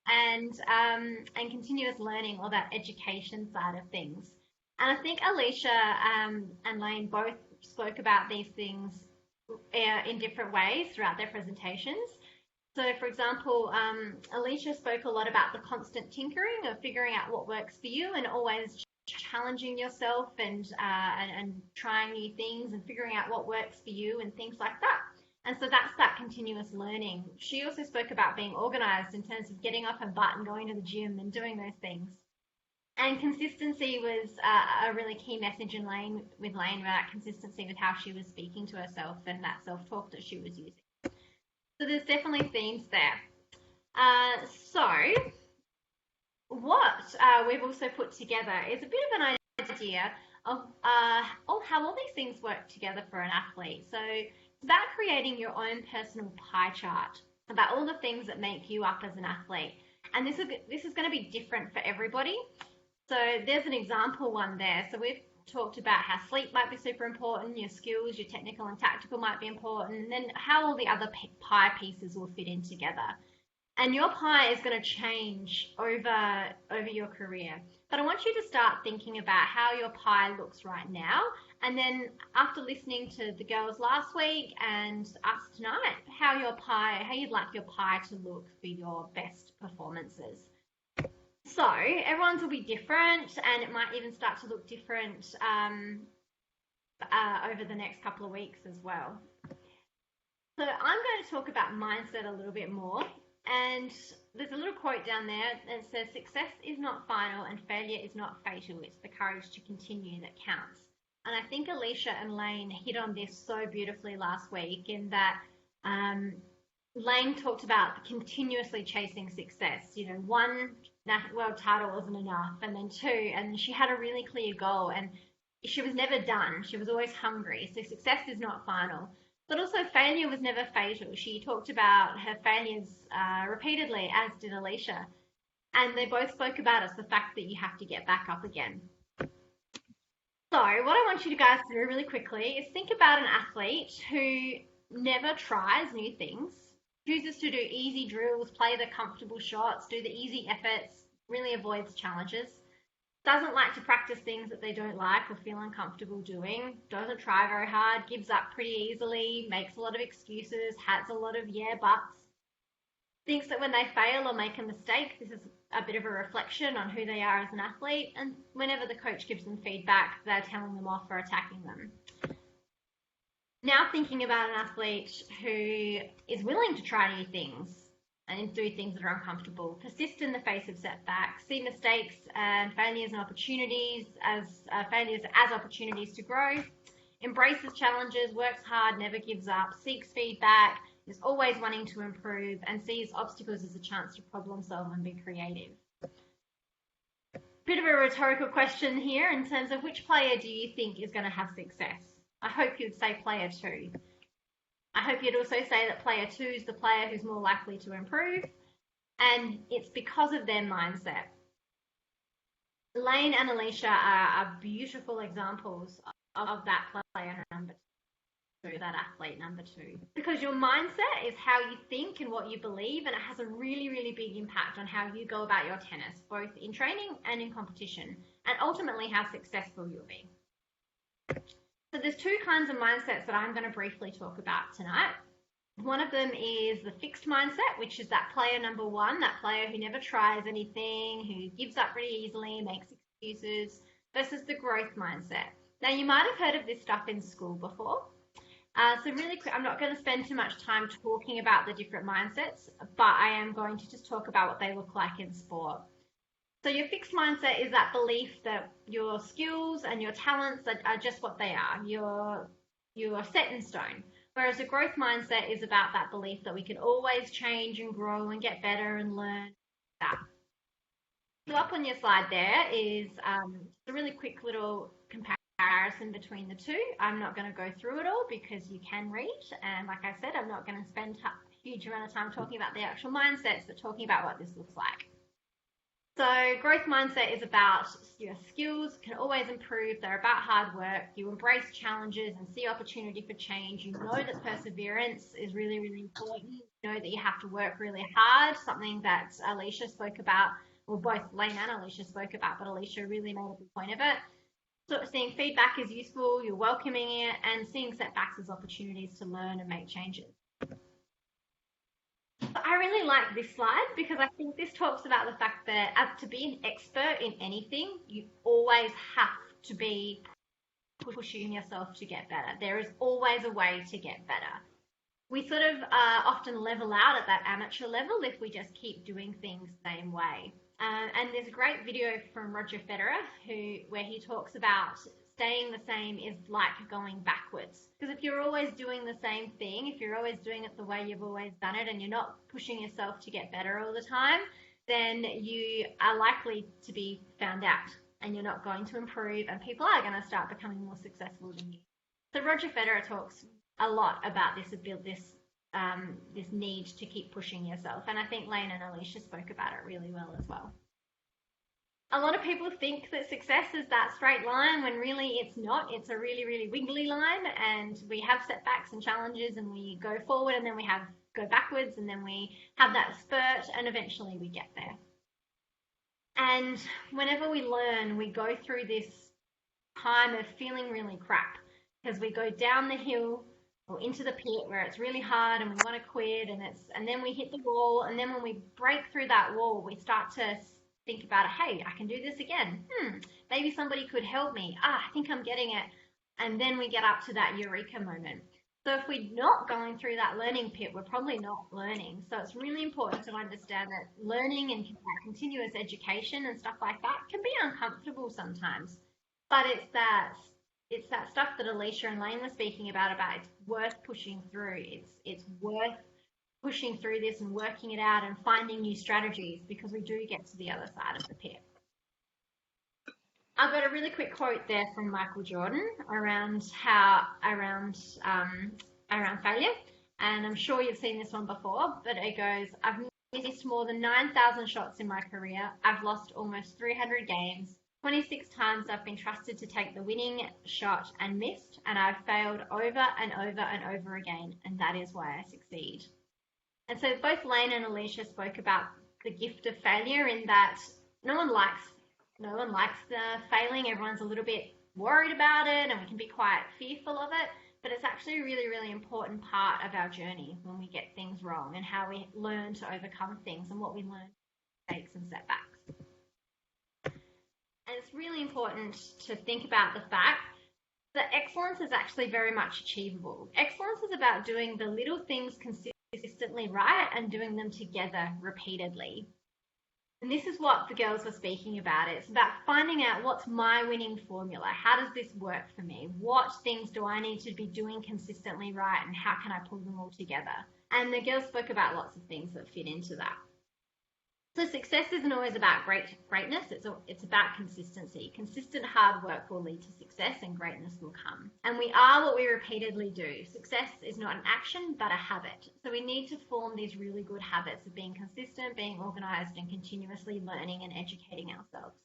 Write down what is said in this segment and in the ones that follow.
and continuous learning, or that education side of things. And I think Alicia and Layne both spoke about these things in different ways throughout their presentations. So, for example, Alicia spoke a lot about the constant tinkering of figuring out what works for you and always challenging yourself and trying new things and figuring out what works for you and things like that. And so that's that continuous learning. She also spoke about being organized in terms of getting off her butt and going to the gym and doing those things. And consistency was a really key message in with Layne, about consistency with how she was speaking to herself and that self-talk that she was using. So there's definitely themes there. So what we've also put together is a bit of an idea of how all these things work together for an athlete. So it's about creating your own personal pie chart about all the things that make you up as an athlete. And this is going to be different for everybody. So there's an example one there. So we've talked about how sleep might be super important, your skills, your technical and tactical might be important, and then how all the other pie pieces will fit in together. And your pie is going to change over your career. But I want you to start thinking about how your pie looks right now. And then after listening to the girls last week and us tonight, how you'd like your pie to look for your best performances. So everyone's will be different, and it might even start to look different over the next couple of weeks as well. So I'm going to talk about mindset a little bit more. And there's a little quote down there that says, "Success is not final and failure is not fatal. It's the courage to continue that counts." And I think Alicia and Layne hit on this so beautifully last week, in that Layne talked about continuously chasing success. You know, one world title wasn't enough, and then two, and she had a really clear goal, and she was never done. She was always hungry. So success is not final. But also failure was never fatal. She talked about her failures repeatedly, as did Alicia. And they both spoke about the fact that you have to get back up again. So what I want you guys to do really quickly is think about an athlete who never tries new things, chooses to do easy drills, play the comfortable shots, do the easy efforts, really avoids challenges, doesn't like to practice things that they don't like or feel uncomfortable doing, doesn't try very hard, gives up pretty easily, makes a lot of excuses, has a lot of yeah buts, thinks that when they fail or make a mistake, this is a bit of a reflection on who they are as an athlete, and whenever the coach gives them feedback, they're telling them off for attacking them. Now thinking about an athlete who is willing to try new things and do things that are uncomfortable, persist in the face of setbacks, see mistakes and failures and opportunities as opportunities to grow, embraces challenges, works hard, never gives up, seeks feedback, is always wanting to improve, and sees obstacles as a chance to problem solve and be creative. Bit of a rhetorical question here in terms of which player do you think is going to have success? I hope you'd say player 2. I hope you'd also say that player 2 is the player who's more likely to improve, and it's because of their mindset. Layne and Alicia are beautiful examples of that player number 2, that athlete number 2. Because your mindset is how you think and what you believe, and it has a really, really big impact on how you go about your tennis, both in training and in competition, and ultimately how successful you'll be. So there's two kinds of mindsets that I'm going to briefly talk about tonight. One of them is the fixed mindset, which is that player number 1, that player who never tries anything, who gives up pretty easily, makes excuses, versus the growth mindset. Now, you might have heard of this stuff in school before. So really quick, I'm not going to spend too much time talking about the different mindsets, but I am going to just talk about what they look like in sport. So your fixed mindset is that belief that your skills and your talents are just what they are. You're set in stone. Whereas a growth mindset is about that belief that we can always change and grow and get better and learn that. So up on your slide there is a really quick little comparison between the two. I'm not going to go through it all because you can read. And like I said, I'm not going to spend a huge amount of time talking about the actual mindsets, but talking about what this looks like. So growth mindset is about your skills can always improve. They're about hard work. You embrace challenges and see opportunity for change. You know that perseverance is really, really important. You know that you have to work really hard, something that Alicia spoke about, well, both Layne and Alicia spoke about, but Alicia really made a big point of it. So seeing feedback is useful, you're welcoming it, and seeing setbacks as opportunities to learn and make changes. I really like this slide because I think this talks about the fact that to be an expert in anything, you always have to be pushing yourself to get better. There is always a way to get better. We sort of often level out at that amateur level if we just keep doing things the same way. And there's a great video from Roger Federer where he talks about staying the same is like going backwards. Because if you're always doing the same thing, if you're always doing it the way you've always done it and you're not pushing yourself to get better all the time, then you are likely to be found out and you're not going to improve and people are going to start becoming more successful than you. So Roger Federer talks a lot about this need to keep pushing yourself. And I think Layne and Alicia spoke about it really well as well. A lot of people think that success is that straight line when really it's not. It's a really, really wiggly line and we have setbacks and challenges and we go forward and then we go backwards and then we have that spurt and eventually we get there. And whenever we learn, we go through this time of feeling really crap because we go down the hill or into the pit where it's really hard and we want to quit and then we hit the wall and then when we break through that wall, we start to think about, hey, I can do this again. Maybe somebody could help me. I think I'm getting it. And then we get up to that eureka moment. So if we're not going through that learning pit, we're probably not learning. So it's really important to understand that learning and continuous education and stuff like that can be uncomfortable sometimes. But it's that stuff that Alicia and Layne were speaking about it's worth pushing through. It's worth pushing through this and working it out and finding new strategies because we do get to the other side of the pit. I've got a really quick quote there from Michael Jordan around failure, and I'm sure you've seen this one before, but it goes, I've missed more than 9,000 shots in my career. I've lost almost 300 games. 26 times I've been trusted to take the winning shot and missed, and I've failed over and over and over again, and that is why I succeed. And so both Layne and Alicia spoke about the gift of failure in that no one likes the failing. Everyone's a little bit worried about it and we can be quite fearful of it, but it's actually a really, really important part of our journey when we get things wrong and how we learn to overcome things and what we learn from mistakes and setbacks. And it's really important to think about the fact that excellence is actually very much achievable. Excellence is about doing the little things consistently right and doing them together repeatedly. And this is what the girls were speaking about. It's about finding out what's my winning formula. How does this work for me? What things do I need to be doing consistently right and how can I pull them all together? And the girls spoke about lots of things that fit into that. So success isn't always about greatness, it's about consistency. Consistent hard work will lead to success and greatness will come. And we are what we repeatedly do. Success is not an action, but a habit. So we need to form these really good habits of being consistent, being organized, and continuously learning and educating ourselves.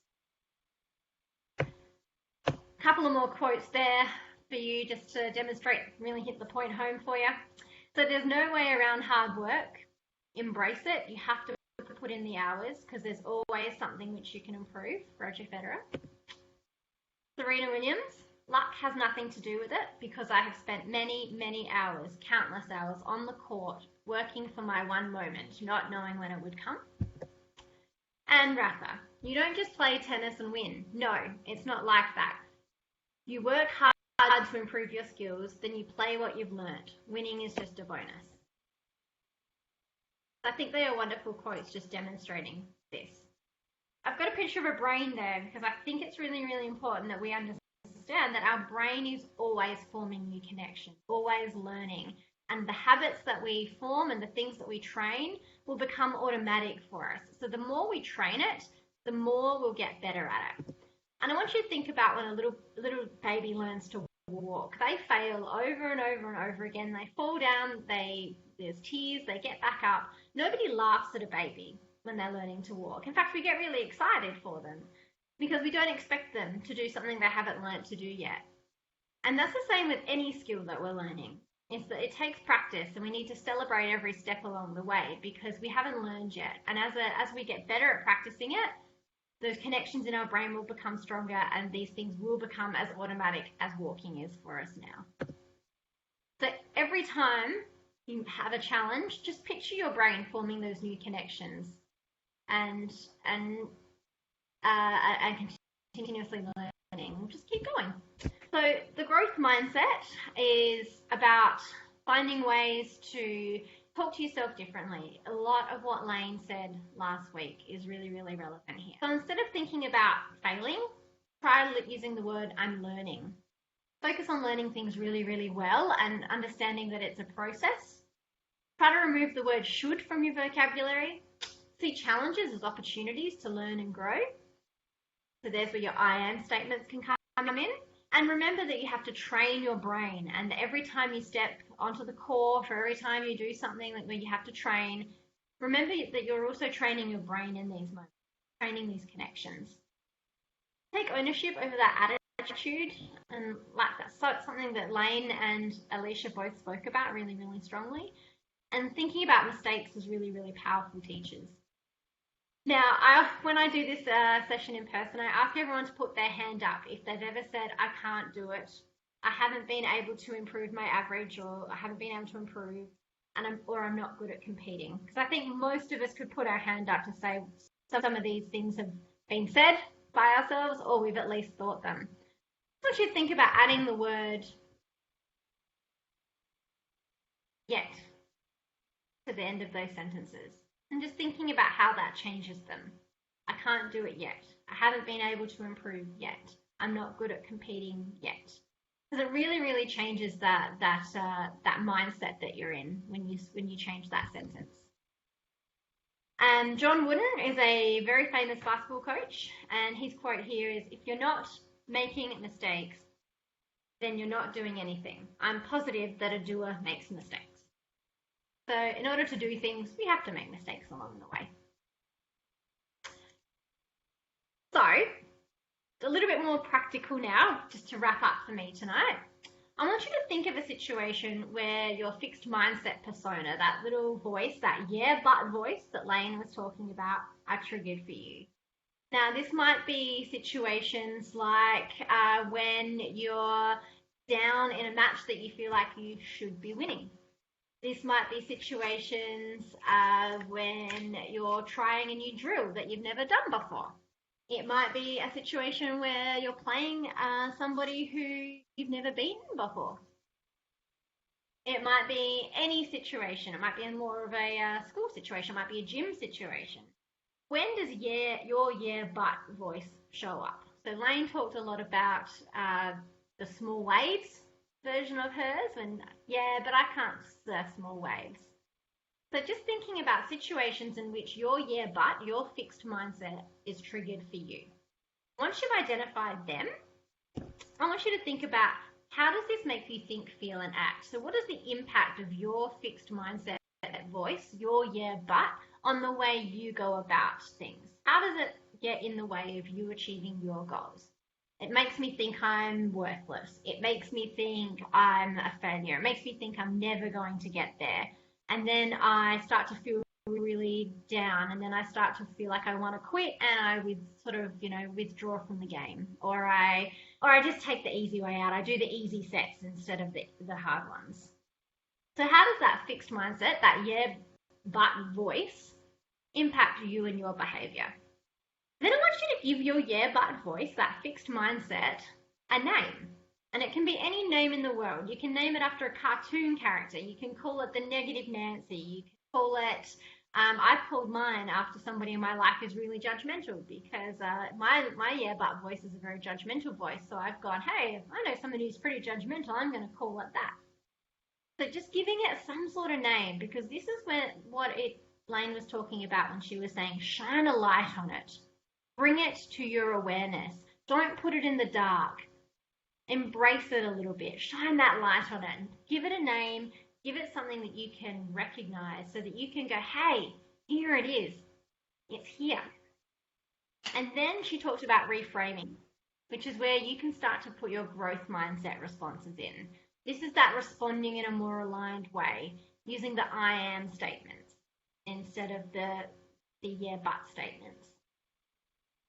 A couple of more quotes there for you just to demonstrate, really hit the point home for you. So there's no way around hard work. Embrace it. You have to put in the hours because there's always something which you can improve. Roger Federer. Serena Williams, luck has nothing to do with it because I have spent many, many hours, countless hours on the court working for my one moment, not knowing when it would come. And Rafa, you don't just play tennis and win. No, it's not like that. You work hard to improve your skills, then you play what you've learnt. Winning is just a bonus. I think they are wonderful quotes just demonstrating this. I've got a picture of a brain there because I think it's really, really important that we understand that our brain is always forming new connections, always learning. And the habits that we form and the things that we train will become automatic for us. So the more we train it, the more we'll get better at it. And I want you to think about when a little baby learns to walk. They fail over and over and over again. They fall down, there's tears, they get back up. Nobody laughs at a baby. when they're learning to walk. In fact, we get really excited for them because we don't expect them to do something they haven't learned to do yet. And that's the same with any skill that we're learning. Is that it takes practice, and we need to celebrate every step along the way because we haven't learned yet. And as we get better at practicing it, those connections in our brain will become stronger, and these things will become as automatic as walking is for us now. So every time you have a challenge, just picture your brain forming those new connections and continuously learning. Just keep going. So the growth mindset is about finding ways to talk to yourself differently. A lot of what Layne said last week is really, really relevant here. So instead of thinking about failing, try using the word I'm learning. Focus on learning things really, really well and understanding that it's a process. Try to remove the word should from your vocabulary. See challenges as opportunities to learn and grow. So there's where your I am statements can come in. And remember that you have to train your brain, and every time you step onto the court or every time you do something where you have to train, remember that you're also training your brain in these moments, training these connections. Take ownership over that attitude, and like that's something that Layne and Alicia both spoke about really, really strongly. And thinking about mistakes is really, really powerful teachers. Now, when I do this session in person, I ask everyone to put their hand up if they've ever said, I can't do it, I haven't been able to improve my average, or I haven't been able to improve, or I'm not good at competing. Because I think most of us could put our hand up to say some of these things have been said by ourselves, or we've at least thought them. I want you to think about adding the word yet to the end of those sentences. And just thinking about how that changes them. I can't do it yet. I haven't been able to improve yet. I'm not good at competing yet. Because it really, really changes that mindset that you're in when you change that sentence. And John Wooden is a very famous basketball coach, and his quote here is, if you're not making mistakes, then you're not doing anything. I'm positive that a doer makes mistakes. So in order to do things, we have to make mistakes along the way. So, a little bit more practical now, just to wrap up for me tonight. I want you to think of a situation where your fixed mindset persona, that little voice, that yeah, but voice that Layne was talking about, are triggered for you. Now, this might be situations like when you're down in a match that you feel like you should be winning. This might be situations when you're trying a new drill that you've never done before. It might be a situation where you're playing somebody who you've never beaten before. It might be any situation. It might be more of a school situation. It might be a gym situation. When does your yeah, but voice show up? So Layne talked a lot about the small waves version of hers, and yeah, but I can't surf small waves. So just thinking about situations in which your yeah, but your fixed mindset is triggered for you. Once you've identified them, I want you to think about, how does this make you think, feel, and act? So what is the impact of your fixed mindset voice, your yeah, but, on the way you go about things? How does it get in the way of you achieving your goals? It makes me think I'm worthless. It makes me think I'm a failure. It makes me think I'm never going to get there. And then I start to feel really down, and then I start to feel like I want to quit, and I would sort of, withdraw from the game, or I just take the easy way out. I do the easy sets instead of the hard ones. So how does that fixed mindset, that yeah, but voice, impact you and your behavior? Then I want you to give your yeah, but voice, that fixed mindset, a name. And it can be any name in the world. You can name it after a cartoon character. You can call it the negative Nancy. You can call it, I've called mine after somebody in my life who's really judgmental, because my yeah, but voice is a very judgmental voice. So I've gone, hey, I know somebody who's pretty judgmental, I'm going to call it that. So just giving it some sort of name, because this is what Layne was talking about when she was saying, shine a light on it. Bring it to your awareness. Don't put it in the dark. Embrace it a little bit. Shine that light on it. Give it a name. Give it something that you can recognize, so that you can go, hey, here it is. It's here. And then she talked about reframing, which is where you can start to put your growth mindset responses in. This is that responding in a more aligned way using the I am statements instead of the yeah but statements.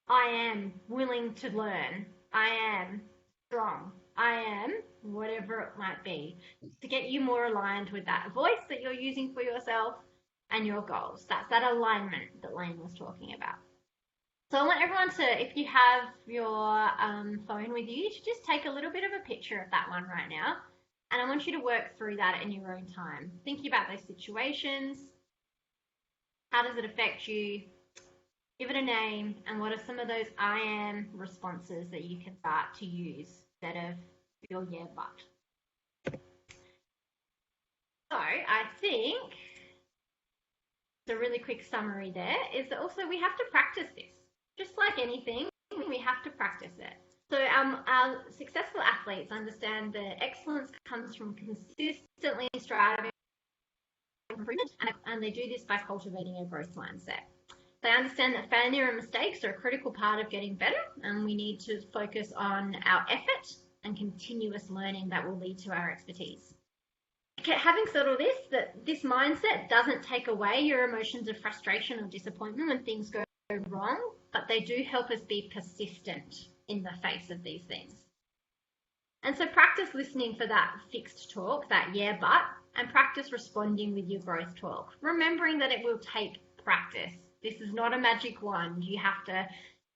I am willing to learn. I am strong. I am whatever it might be, to get you more aligned with that voice that you're using for yourself and your goals. That's that alignment that Layne was talking about. So I want everyone to, if you have your phone with you, to just take a little bit of a picture of that one right now. And I want you to work through that in your own time. Thinking about those situations. How does it affect you? Give it a name. And what are some of those I am responses that you can start to use instead of your yeah, but. So I think the really quick summary there is that also we have to practice this. Just like anything, we have to practice it. So our successful athletes understand that excellence comes from consistently striving for improvement, and they do this by cultivating a growth mindset. They understand that failure and mistakes are a critical part of getting better, and we need to focus on our effort and continuous learning that will lead to our expertise. Having said all this, that this mindset doesn't take away your emotions of frustration or disappointment when things go wrong, but they do help us be persistent in the face of these things. And so practice listening for that fixed talk, that yeah, but, and practice responding with your growth talk, remembering that it will take practice. This is not a magic wand. You have to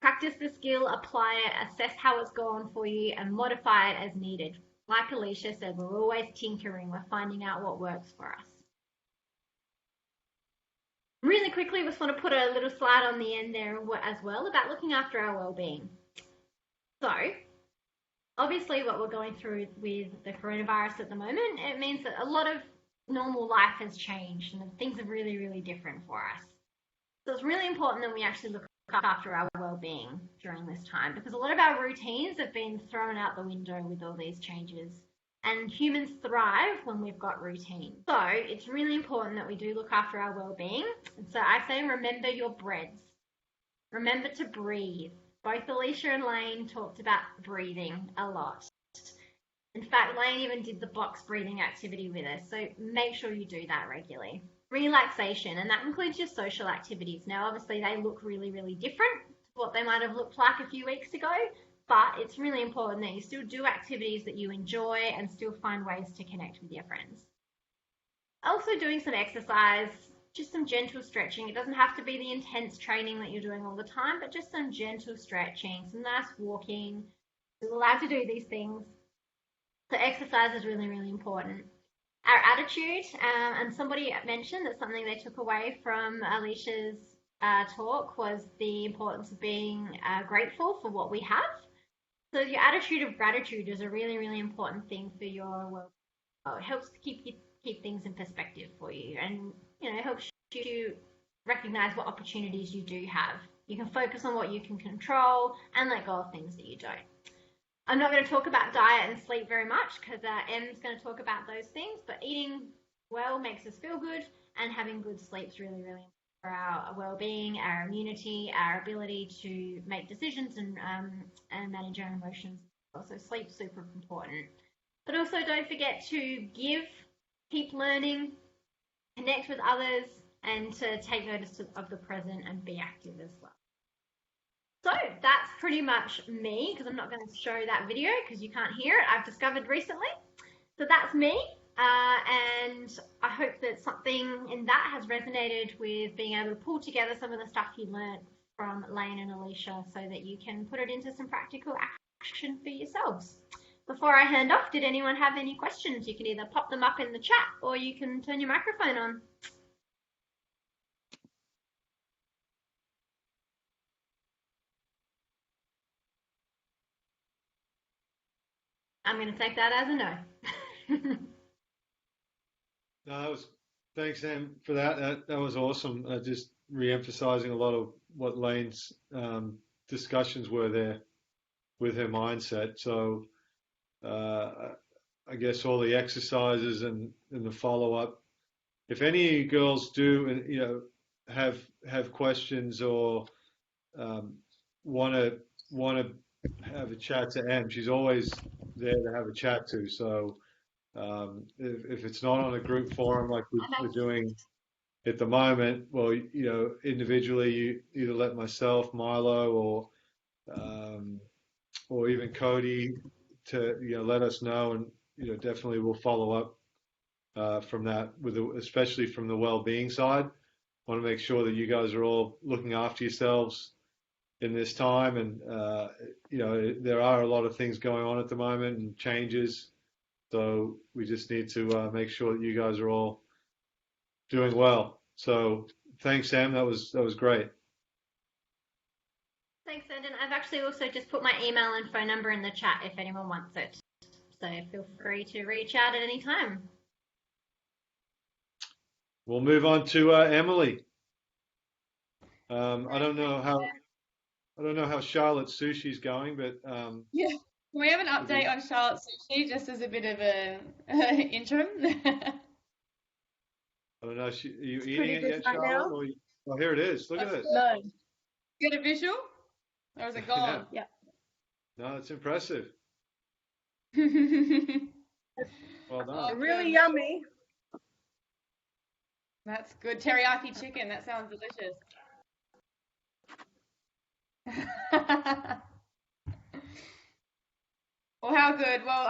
practice the skill, apply it, assess how it's gone for you, and modify it as needed. Like Alicia said, we're always tinkering. We're finding out what works for us. Really quickly, we just want to put a little slide on the end there as well about looking after our well-being. So, obviously what we're going through with the coronavirus at the moment, it means that a lot of normal life has changed and things are really, really different for us. So it's really important that we actually look after our well-being during this time, because a lot of our routines have been thrown out the window with all these changes. And humans thrive when we've got routine. So it's really important that we do look after our well-being. And so I say remember your breaths. Remember to breathe. Both Alicia and Layne talked about breathing a lot. In fact, Layne even did the box breathing activity with us. So make sure you do that regularly. Relaxation, and that includes your social activities. Now, obviously, they look really, really different to what they might have looked like a few weeks ago. But it's really important that you still do activities that you enjoy and still find ways to connect with your friends. Also doing some exercise, just some gentle stretching. It doesn't have to be the intense training that you're doing all the time, but just some gentle stretching, some nice walking. We're allowed to do these things. So exercise is really, really important. Our attitude, and somebody mentioned that something they took away from Alicia's talk was the importance of being grateful for what we have. So your attitude of gratitude is a really, really important thing for your well. It helps to keep things in perspective for you, and it helps you to recognize what opportunities you do have. You can focus on what you can control and let go of things that you don't. I'm not going to talk about diet and sleep very much because Em's going to talk about those things, but eating well makes us feel good, and having good sleep is really, really important for our well-being, our immunity, our ability to make decisions and manage our emotions. Also, sleep's super important. But also don't forget to give, keep learning, connect with others, and to take notice of the present and be active as well. So that's pretty much me, because I'm not going to show that video because you can't hear it. I've discovered recently. So that's me. And I hope that something in that has resonated with being able to pull together some of the stuff you learned from Layne and Alicia so that you can put it into some practical action for yourselves. Before I hand off, did anyone have any questions? You can either pop them up in the chat or you can turn your microphone on. I'm going to take that as a no. No, thanks, Em, for that. That was awesome. Just re-emphasizing a lot of what Layne's discussions were there with her mindset. So I guess all the exercises and the follow-up. If any of you girls do, have questions or want to have a chat to Em, she's always there to have a chat to. So if it's not on a group forum like we're doing at the moment, well, individually, you either let myself, Milo, or even Cody to let us know, and definitely we'll follow up from that especially from the well-being side. Want to make sure that you guys are all looking after yourselves in this time, and there are a lot of things going on at the moment and changes, so we just need to make sure that you guys are all doing well. So thanks, Sam. That was great. Thanks, Ed. And I've actually also just put my email and phone number in the chat if anyone wants it. So feel free to reach out at any time. We'll move on to Emily. I don't know how Charlotte's sushi's going, but yeah. Can we have an update on Charlotte's sushi just as a bit of an interim? I don't know. Are you eating it yet, Charlotte? Oh, here it is. Look at this. No. Get a visual? Or is it gone? Yeah. No, it's impressive. Well done. Oh, really yummy. That's good. Teriyaki chicken. That sounds delicious. Well, how good. Well,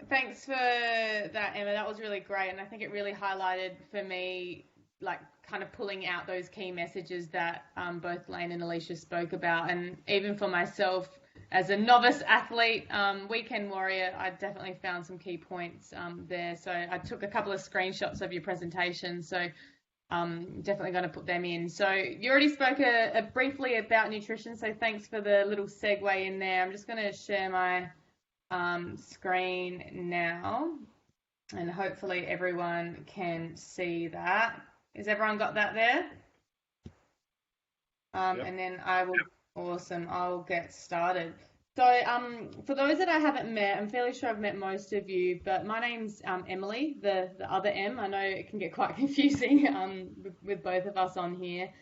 thanks for that, Emma. That was really great, and I think it really highlighted for me, like, kind of pulling out those key messages that both Layne and Alicia spoke about, and even for myself as a novice athlete, weekend warrior, I definitely found some key points there. So I took a couple of screenshots of your presentation, so definitely going to put them in. So you already spoke briefly about nutrition, so thanks for the little segue in there. I'm just going to share my screen now, and hopefully everyone can see that. Has everyone got that there? Yep. And then awesome, I'll get started. So for those that I haven't met, I'm fairly sure I've met most of you, but my name's Emily, the other M. I know it can get quite confusing with both of us on here.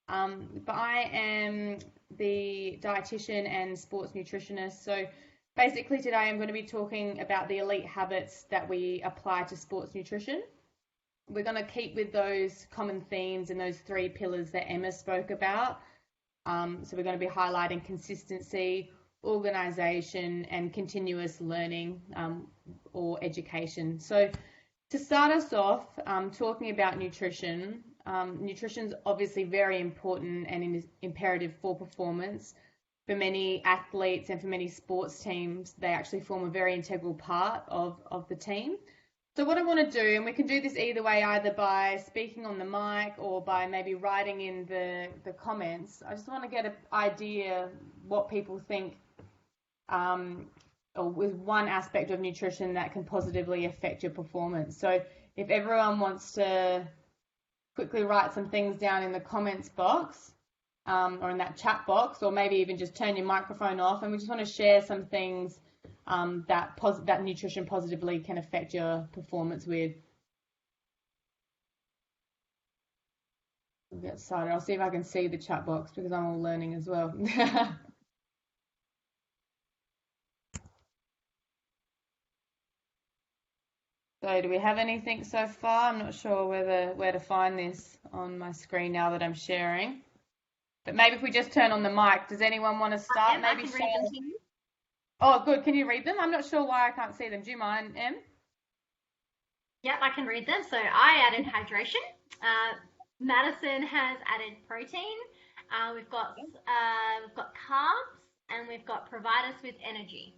But I am the dietitian and sports nutritionist. So basically today I'm going to be talking about the elite habits that we apply to sports nutrition. We're going to keep with those common themes and those 3 pillars that Emma spoke about. So we're going to be highlighting consistency, organisation, and continuous learning or education. So to start us off, talking about nutrition, nutrition is obviously very important and imperative for performance. For many athletes and for many sports teams, they actually form a very integral part of the team. So what I want to do, and we can do this either way, either by speaking on the mic or by maybe writing in the comments. I just want to get an idea what people think or with one aspect of nutrition that can positively affect your performance. So if everyone wants to quickly write some things down in the comments box or in that chat box, or maybe even just turn your microphone off, and we just want to share some things that nutrition positively can affect your performance with. We'll get started. I'll see if I can see the chat box because I'm all learning as well. So do we have anything so far? I'm not sure where to find this on my screen now that I'm sharing. But maybe if we just turn on the mic, does anyone want to start? Maybe I can read them to you. Oh, good. Can you read them? I'm not sure why I can't see them. Do you mind, Em? Yep, I can read them. So I added hydration. Madison has added protein. We've got carbs, and we've got provide us with energy.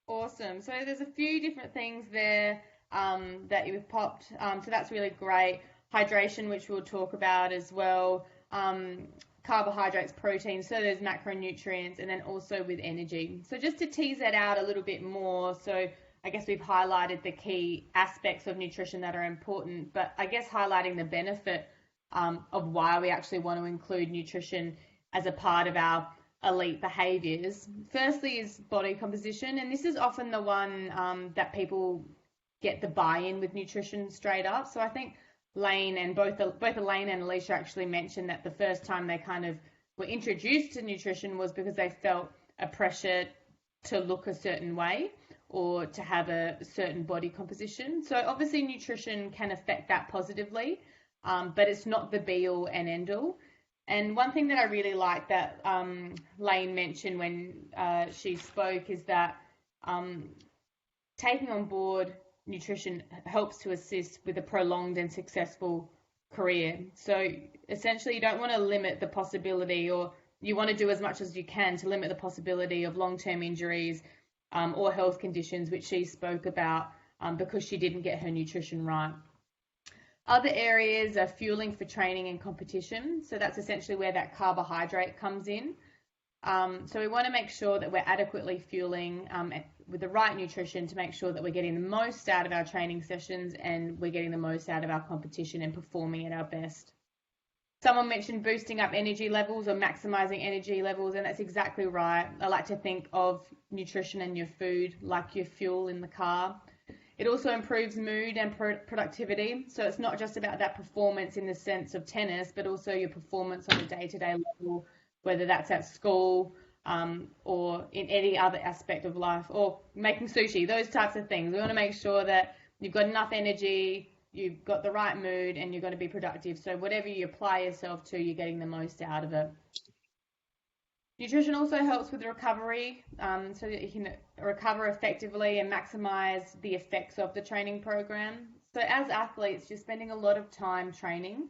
Awesome. So there's a few different things there that you've popped. So that's really great. Hydration, which we'll talk about as well. Carbohydrates, protein, so there's macronutrients, and then also with energy. So just to tease that out a little bit more, so I guess we've highlighted the key aspects of nutrition that are important, but I guess highlighting the benefit of why we actually want to include nutrition as a part of our elite behaviors. Firstly is body composition, and this is often the one that people get the buy-in with nutrition straight up. So I think Layne and both Layne and Alicia actually mentioned that the first time they kind of were introduced to nutrition was because they felt a pressure to look a certain way or to have a certain body composition. So obviously nutrition can affect that positively, but it's not the be all and end all. And one thing that I really like that Layne mentioned when she spoke is that taking on board nutrition helps to assist with a prolonged and successful career. So essentially you don't want to limit the possibility, or you want to do as much as you can to limit the possibility of long-term injuries or health conditions, which she spoke about because she didn't get her nutrition right. Other areas are fueling for training and competition. So that's essentially where that carbohydrate comes in. So we want to make sure that we're adequately fueling with the right nutrition to make sure that we're getting the most out of our training sessions and we're getting the most out of our competition and performing at our best. Someone mentioned boosting up energy levels or maximizing energy levels, and that's exactly right. I like to think of nutrition and your food like your fuel in the car. It also improves mood and productivity. So it's not just about that performance in the sense of tennis, but also your performance on a day-to-day level, whether that's at school or in any other aspect of life, or making sushi, those types of things. We want to make sure that you've got enough energy, you've got the right mood, and you're going to be productive. So whatever you apply yourself to, you're getting the most out of it. Nutrition also helps with recovery, so that you can recover effectively and maximize the effects of the training program. So as athletes, you're spending a lot of time training,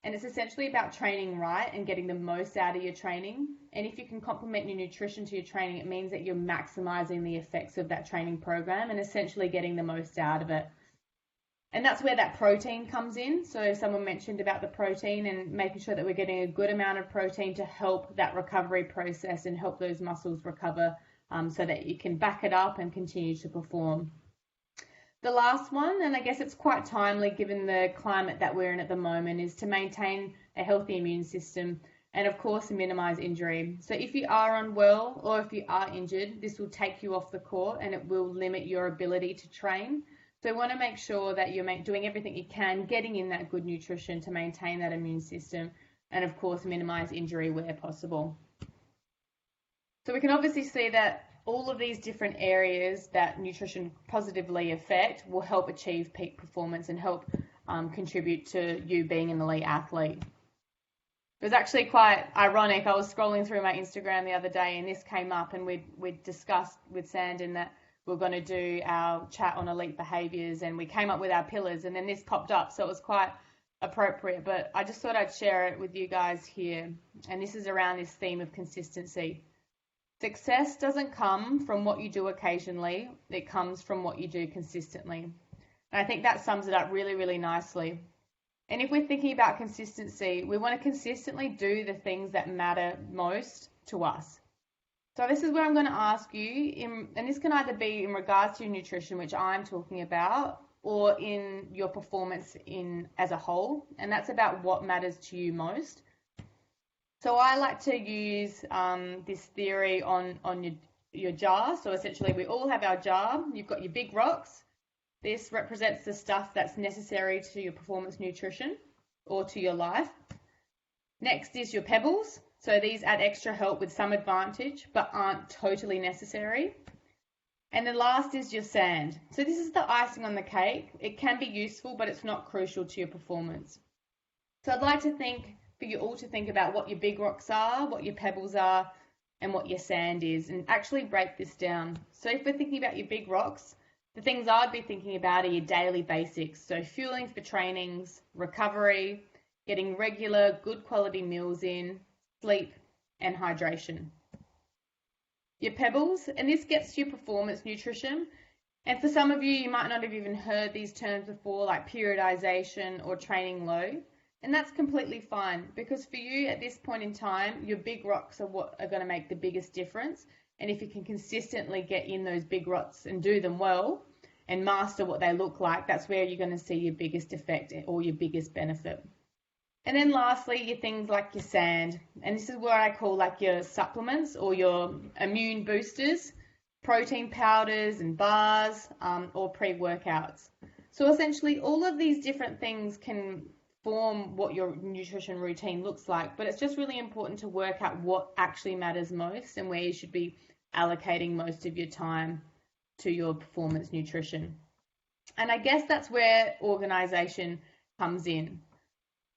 and it's essentially about training right and getting the most out of your training. And if you can complement your nutrition to your training, it means that you're maximizing the effects of that training program and essentially getting the most out of it. And that's where that protein comes in. So someone mentioned about the protein and making sure that we're getting a good amount of protein to help that recovery process and help those muscles recover so that you can back it up and continue to perform. The last one, and I guess it's quite timely given the climate that we're in at the moment, is to maintain a healthy immune system and of course minimize injury. So if you are unwell or if you are injured, this will take you off the court and it will limit your ability to train. So you want to make sure that you're doing everything you can, getting in that good nutrition to maintain that immune system and of course minimize injury where possible. So we can obviously see that all of these different areas that nutrition positively affect will help achieve peak performance and help contribute to you being an elite athlete. It was actually quite ironic. I was scrolling through my Instagram the other day and this came up, and we'd discussed with Sandin that we're going to do our chat on elite behaviours, and we came up with our pillars, and then this popped up, so it was quite appropriate. But I just thought I'd share it with you guys here, and this is around this theme of consistency. Success doesn't come from what you do occasionally, it comes from what you do consistently. And I think that sums it up really, really nicely. And if we're thinking about consistency, we want to consistently do the things that matter most to us. So this is where I'm going to ask you, and this can either be in regards to your nutrition, which I'm talking about, or in your performance as a whole, and that's about what matters to you most. So I like to use this theory on your jar. So essentially we all have our jar. You've got your big rocks. This represents the stuff that's necessary to your performance nutrition or to your life. Next is your pebbles. So these add extra help with some advantage, but aren't totally necessary. And the last is your sand. So this is the icing on the cake. It can be useful, but it's not crucial to your performance. So I'd like to for you all to think about what your big rocks are, what your pebbles are, and what your sand is, and actually break this down. So if we're thinking about your big rocks, the things I'd be thinking about are your daily basics. So fueling for trainings, recovery, getting regular, good quality meals in, sleep, and hydration. Your pebbles, and this gets to your performance nutrition. And for some of you, you might not have even heard these terms before, like periodization or training low. And that's completely fine, because for you at this point in time, your big rocks are what are going to make the biggest difference. And if you can consistently get in those big rocks and do them well and master what they look like, that's where you're going to see your biggest effect or your biggest benefit. And then lastly, your things like your sand. And this is what I call like your supplements or your immune boosters, protein powders and bars, or pre-workouts. So essentially all of these different things can form what your nutrition routine looks like, but it's just really important to work out what actually matters most and where you should be allocating most of your time to your performance nutrition. And I guess that's where organization comes in.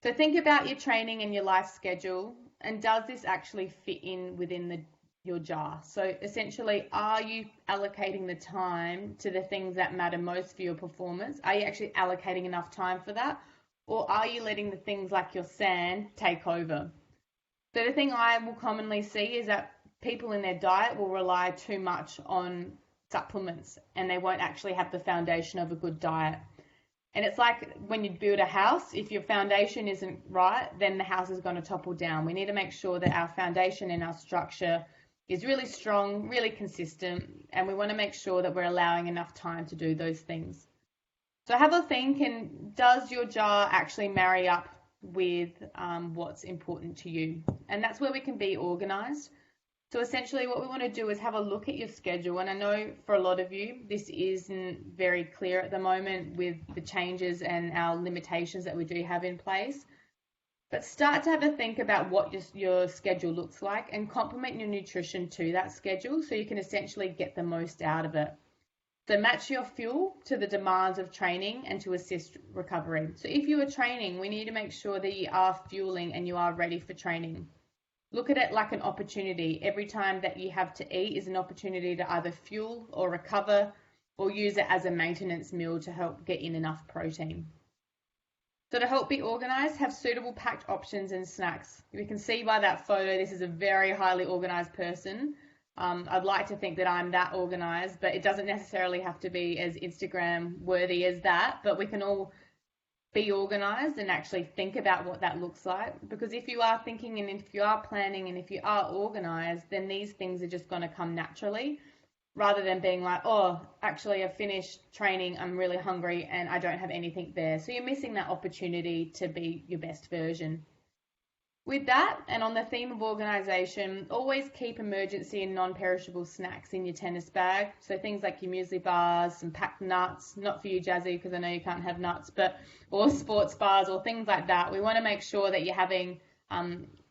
So think about your training and your life schedule, and does this actually fit in within your jar? So essentially, are you allocating the time to the things that matter most for your performance? Are you actually allocating enough time for that? Or are you letting the things like your sand take over? So the thing I will commonly see is that people in their diet will rely too much on supplements and they won't actually have the foundation of a good diet. And it's like when you build a house, if your foundation isn't right, then the house is going to topple down. We need to make sure that our foundation and our structure is really strong, really consistent, and we want to make sure that we're allowing enough time to do those things. So have a think, and does your jar actually marry up with what's important to you? And that's where we can be organized. So essentially what we want to do is have a look at your schedule, and I know for a lot of you this isn't very clear at the moment with the changes and our limitations that we do have in place, but start to have a think about what your schedule looks like and complement your nutrition to that schedule so you can essentially get the most out of it. So match your fuel to the demands of training and to assist recovery. So if you are training, we need to make sure that you are fueling and you are ready for training. Look at it like an opportunity. Every time that you have to eat is an opportunity to either fuel or recover, or use it as a maintenance meal to help get in enough protein. So to help be organized, have suitable packed options and snacks. You can see by that photo, this is a very highly organized person. I'd like to think that I'm that organized, but it doesn't necessarily have to be as Instagram worthy as that, but we can all be organized and actually think about what that looks like, because if you are thinking and if you are planning and if you are organized, then these things are just going to come naturally, rather than being like, oh, actually I've finished training, I'm really hungry and I don't have anything there. So you're missing that opportunity to be your best version. With that, and on the theme of organisation, always keep emergency and non-perishable snacks in your tennis bag. So things like your muesli bars, some packed nuts, not for you, Jazzy, because I know you can't have nuts, but or sports bars or things like that. We want to make sure that you're having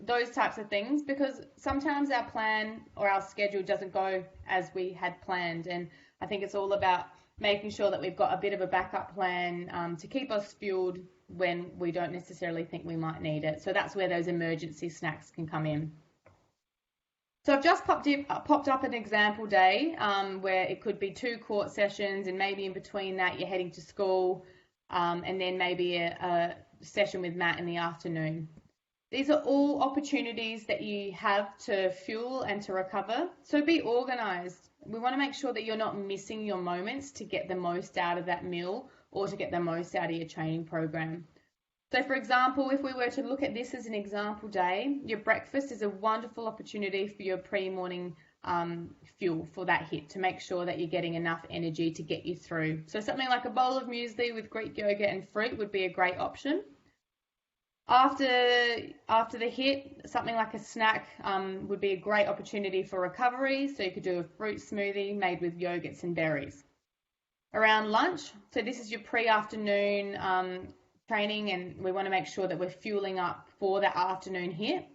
those types of things, because sometimes our plan or our schedule doesn't go as we had planned. And I think it's all about making sure that we've got a bit of a backup plan to keep us fueled when we don't necessarily think we might need it. So that's where those emergency snacks can come in. So I've just popped up an example day where it could be 2 court sessions, and maybe in between that you're heading to school, and then maybe a session with Matt in the afternoon. These are all opportunities that you have to fuel and to recover. So be organised. We want to make sure that you're not missing your moments to get the most out of that meal or to get the most out of your training program. So for example, if we were to look at this as an example day, your breakfast is a wonderful opportunity for your pre-morning fuel for that hit, to make sure that you're getting enough energy to get you through. So something like a bowl of muesli with Greek yogurt and fruit would be a great option. After the hit, something like a snack would be a great opportunity for recovery. So you could do a fruit smoothie made with yogurts and berries. Around lunch, so this is your pre-afternoon training, and we want to make sure that we're fueling up for that afternoon hit.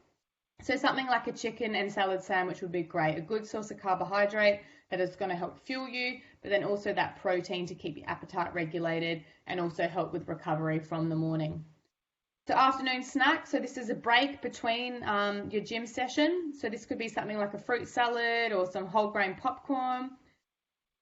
So something like a chicken and salad sandwich would be great. A good source of carbohydrate that is going to help fuel you, but then also that protein to keep your appetite regulated and also help with recovery from the morning. So afternoon snack, so this is a break between your gym session. So this could be something like a fruit salad or some whole grain popcorn.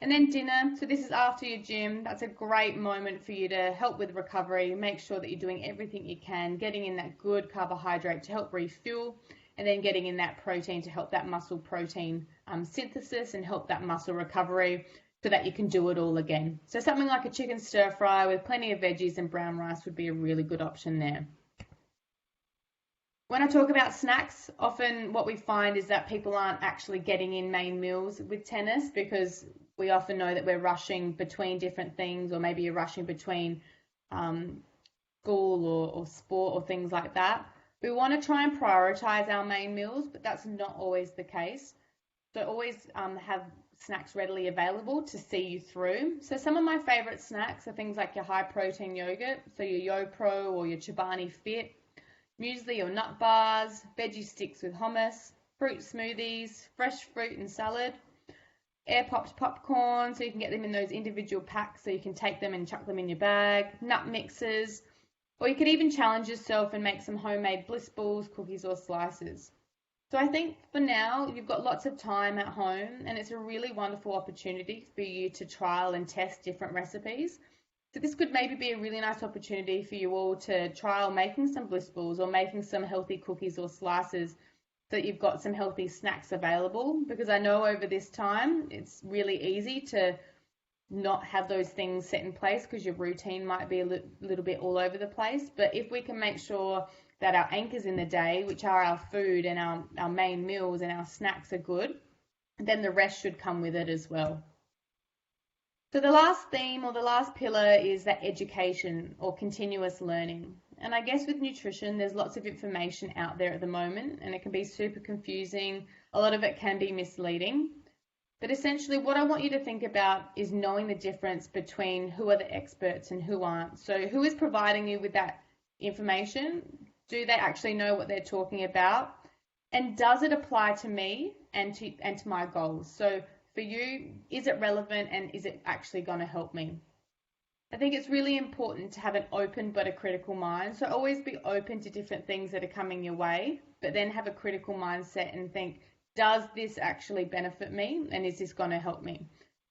And then dinner, so this is after your gym. That's a great moment for you to help with recovery. Make sure that you're doing everything you can, getting in that good carbohydrate to help refuel, and then getting in that protein to help that muscle protein synthesis and help that muscle recovery so that you can do it all again. So something like a chicken stir fry with plenty of veggies and brown rice would be a really good option there. When I talk about snacks, often what we find is that people aren't actually getting in main meals with tennis, because we often know that we're rushing between different things, or maybe you're rushing between school or sport or things like that. We want to try and prioritize our main meals, but that's not always the case. So always have snacks readily available to see you through. So some of my favorite snacks are things like your high protein yogurt, so your YoPro or your Chobani Fit, muesli or nut bars, veggie sticks with hummus, fruit smoothies, fresh fruit and salad, air popped popcorn, so you can get them in those individual packs so you can take them and chuck them in your bag, nut mixes, or you could even challenge yourself and make some homemade bliss balls, cookies or slices. So I think for now, you've got lots of time at home and it's a really wonderful opportunity for you to trial and test different recipes. So this could maybe be a really nice opportunity for you all to trial making some bliss balls or making some healthy cookies or slices so that you've got some healthy snacks available, because I know over this time it's really easy to not have those things set in place because your routine might be a little bit all over the place. But if we can make sure that our anchors in the day, which are our food and our main meals and our snacks, are good, then the rest should come with it as well. So the last theme or the last pillar is that education or continuous learning. And I guess with nutrition, there's lots of information out there at the moment and it can be super confusing. A lot of it can be misleading. But essentially what I want you to think about is knowing the difference between who are the experts and who aren't. So who is providing you with that information? Do they actually know what they're talking about? And does it apply to me and to my goals? So for you, is it relevant and is it actually going to help me? I think it's really important to have an open but a critical mind. So always be open to different things that are coming your way, but then have a critical mindset and think, does this actually benefit me and is this going to help me?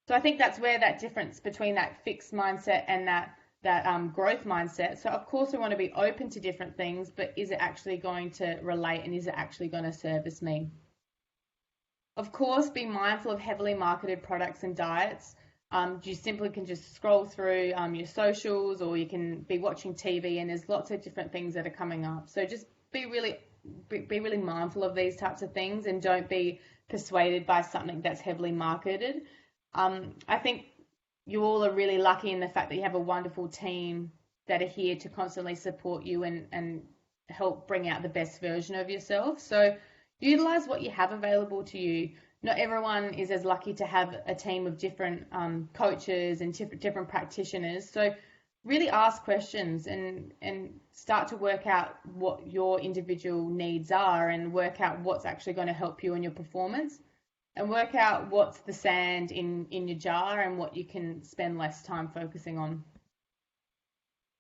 So I think that's where that difference between that fixed mindset and that growth mindset. So of course we want to be open to different things, but is it actually going to relate and is it actually going to service me? Of course, be mindful of heavily marketed products and diets. You simply can just scroll through your socials, or you can be watching TV and there's lots of different things that are coming up. So just be really mindful of these types of things and don't be persuaded by something that's heavily marketed. I think you all are really lucky in the fact that you have a wonderful team that are here to constantly support you and help bring out the best version of yourself. So utilize what you have available to you. Not everyone is as lucky to have a team of different coaches and different practitioners. So really ask questions and start to work out what your individual needs are and work out what's actually going to help you in your performance. And work out what's the sand in your jar and what you can spend less time focusing on.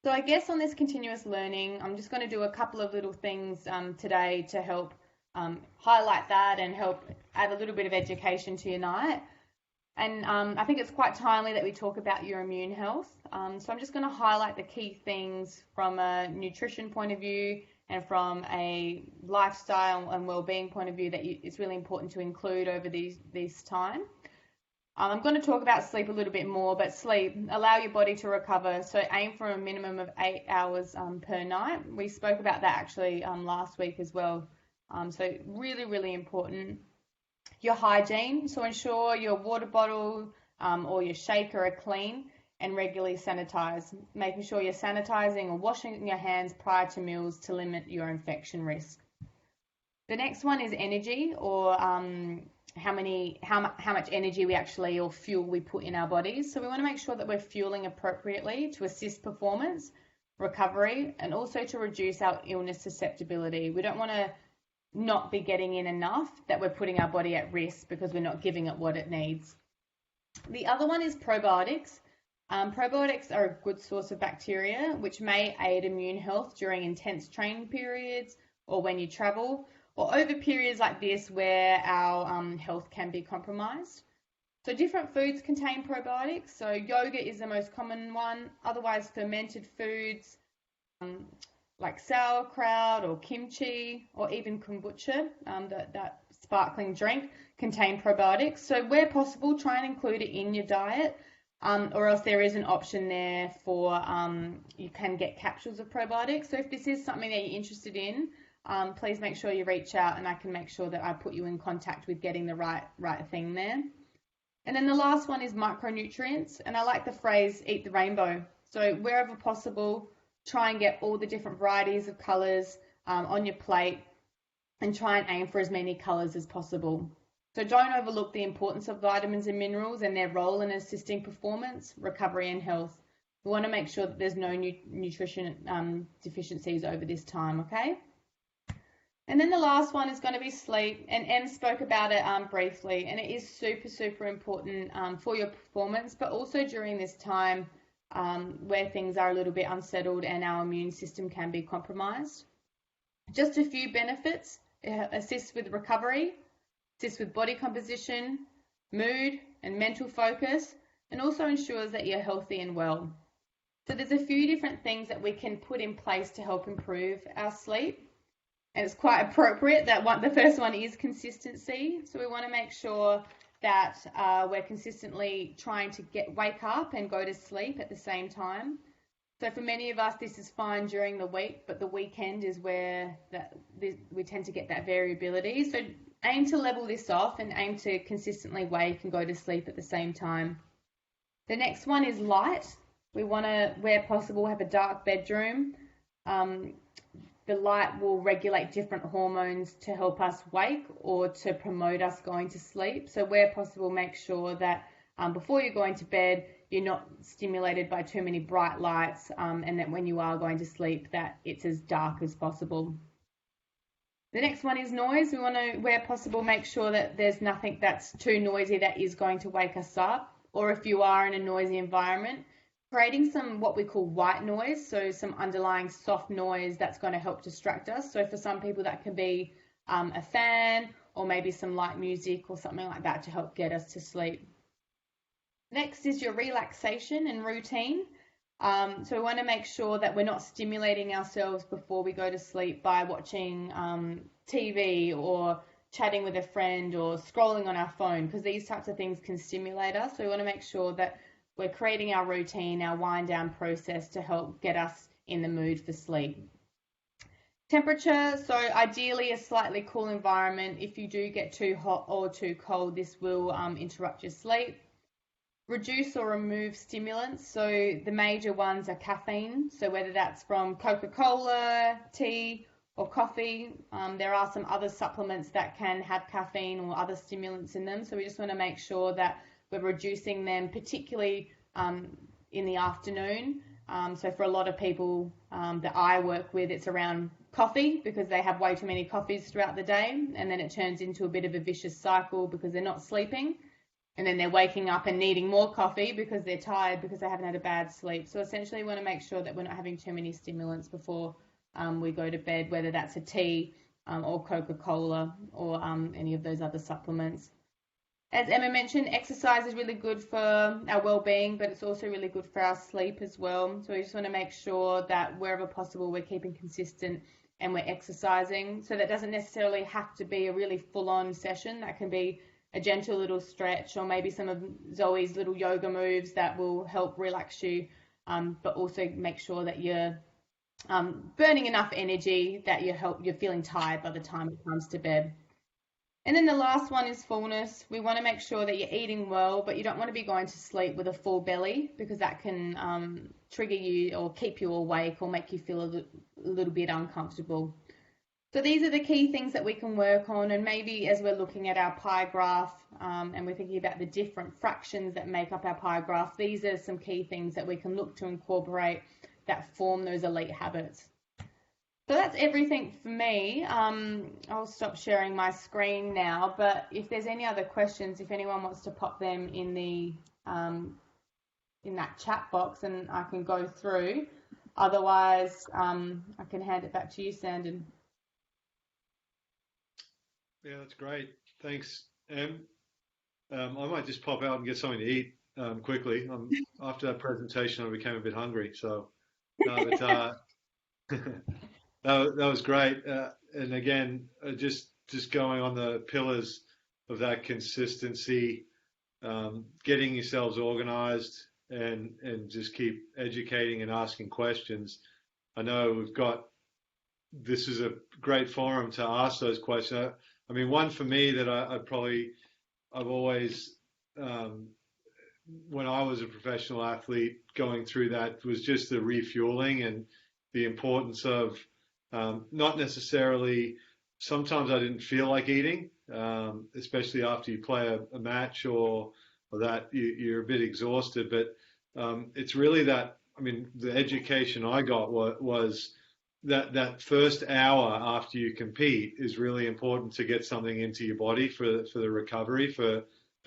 So I guess on this continuous learning, I'm just going to do a couple of little things today to help highlight that and help add a little bit of education to your night. And I think it's quite timely that we talk about your immune health. So I'm just going to highlight the key things from a nutrition point of view and from a lifestyle and well-being point of view that it's really important to include over this time. I'm going to talk about sleep a little bit more, but sleep, allow your body to recover. So aim for a minimum of 8 hours per night. We spoke about that actually last week as well. So really, really important. Your hygiene, so ensure your water bottle or your shaker are clean and regularly sanitize, making sure you're sanitizing or washing your hands prior to meals to limit your infection risk. The next one is energy, or how much energy we actually, or fuel we put in our bodies. So we want to make sure that we're fueling appropriately to assist performance, recovery, and also to reduce our illness susceptibility. We don't want to not be getting in enough that we're putting our body at risk because we're not giving it what it needs. The other one is probiotics. Probiotics are a good source of bacteria, which may aid immune health during intense training periods or when you travel, or over periods like this where our health can be compromised. So different foods contain probiotics. So yogurt is the most common one. Otherwise, fermented foods like sauerkraut or kimchi or even kombucha, that sparkling drink, contain probiotics. So where possible, try and include it in your diet. Or else there is an option there for, you can get capsules of probiotics. So if this is something that you're interested in, please make sure you reach out and I can make sure that I put you in contact with getting the right thing there. And then the last one is micronutrients. And I like the phrase, eat the rainbow. So wherever possible, try and get all the different varieties of colours on your plate and try and aim for as many colours as possible. So don't overlook the importance of vitamins and minerals and their role in assisting performance, recovery and health. We want to make sure that there's no nutrition deficiencies over this time, okay? And then the last one is going to be sleep, and Em spoke about it briefly, and it is super, super important for your performance, but also during this time where things are a little bit unsettled and our immune system can be compromised. Just a few benefits: assists with recovery, assists with body composition, mood and mental focus, and also ensures that you're healthy and well. So there's a few different things that we can put in place to help improve our sleep. And it's quite appropriate that the first one is consistency. So we want to make sure that we're consistently trying to wake up and go to sleep at the same time. So for many of us, this is fine during the week, but the weekend is where we tend to get that variability. So aim to level this off and aim to consistently wake and go to sleep at the same time. The next one is light. We want to, where possible, have a dark bedroom. The light will regulate different hormones to help us wake or to promote us going to sleep. So where possible, make sure that before you're going to bed, you're not stimulated by too many bright lights, and that when you are going to sleep, that it's as dark as possible. The next one is noise. We want to, where possible, make sure that there's nothing that's too noisy that is going to wake us up, or if you are in a noisy environment, creating some what we call white noise, so some underlying soft noise that's going to help distract us. So for some people that can be a fan or maybe some light music or something like that to help get us to sleep. Next is your relaxation and routine. So we want to make sure that we're not stimulating ourselves before we go to sleep by watching TV or chatting with a friend or scrolling on our phone, because these types of things can stimulate us. So we want to make sure that we're creating our routine, our wind down process to help get us in the mood for sleep. Temperature, so ideally a slightly cool environment. If you do get too hot or too cold, this will interrupt your sleep. Reduce or remove stimulants, so the major ones are caffeine, so whether that's from Coca-Cola, tea or coffee. There are some other supplements that can have caffeine or other stimulants in them, so we just want to make sure that we're reducing them, particularly in the afternoon. So for a lot of people that I work with, it's around coffee because they have way too many coffees throughout the day, and then it turns into a bit of a vicious cycle because they're not sleeping, and then they're waking up and needing more coffee because they're tired because they haven't had a bad sleep. So essentially we want to make sure that we're not having too many stimulants before we go to bed, whether that's a tea or Coca-Cola or any of those other supplements. As Emma mentioned, exercise is really good for our well-being, but it's also really good for our sleep as well. So we just want to make sure that wherever possible, we're keeping consistent and we're exercising. So that doesn't necessarily have to be a really full-on session. That can be a gentle little stretch or maybe some of Zoe's little yoga moves that will help relax you, but also make sure that you're burning enough energy that you're feeling tired by the time it comes to bed. And then the last one is fullness. We want to make sure that you're eating well, but you don't want to be going to sleep with a full belly because that can trigger you or keep you awake or make you feel a little bit uncomfortable. So these are the key things that we can work on, and maybe as we're looking at our pie graph and we're thinking about the different fractions that make up our pie graph, these are some key things that we can look to incorporate that form those elite habits. So that's everything for me. I'll stop sharing my screen now, but if there's any other questions, if anyone wants to pop them in the in that chat box, and I can go through. Otherwise, I can hand it back to you, Sandon. Yeah, that's great. Thanks, Em. I might just pop out and get something to eat quickly. After that presentation, I became a bit hungry. So, no, but that was great. And again, just going on the pillars of that consistency, getting yourselves organized, and just keep educating and asking questions. I know this is a great forum to ask those questions. I mean, one for me that I've always, when I was a professional athlete going through that, was just the refueling and the importance of not necessarily, sometimes I didn't feel like eating, especially after you play a match or that you're a bit exhausted. But it's really that, I mean, the education I got was that first hour after you compete is really important to get something into your body for the recovery for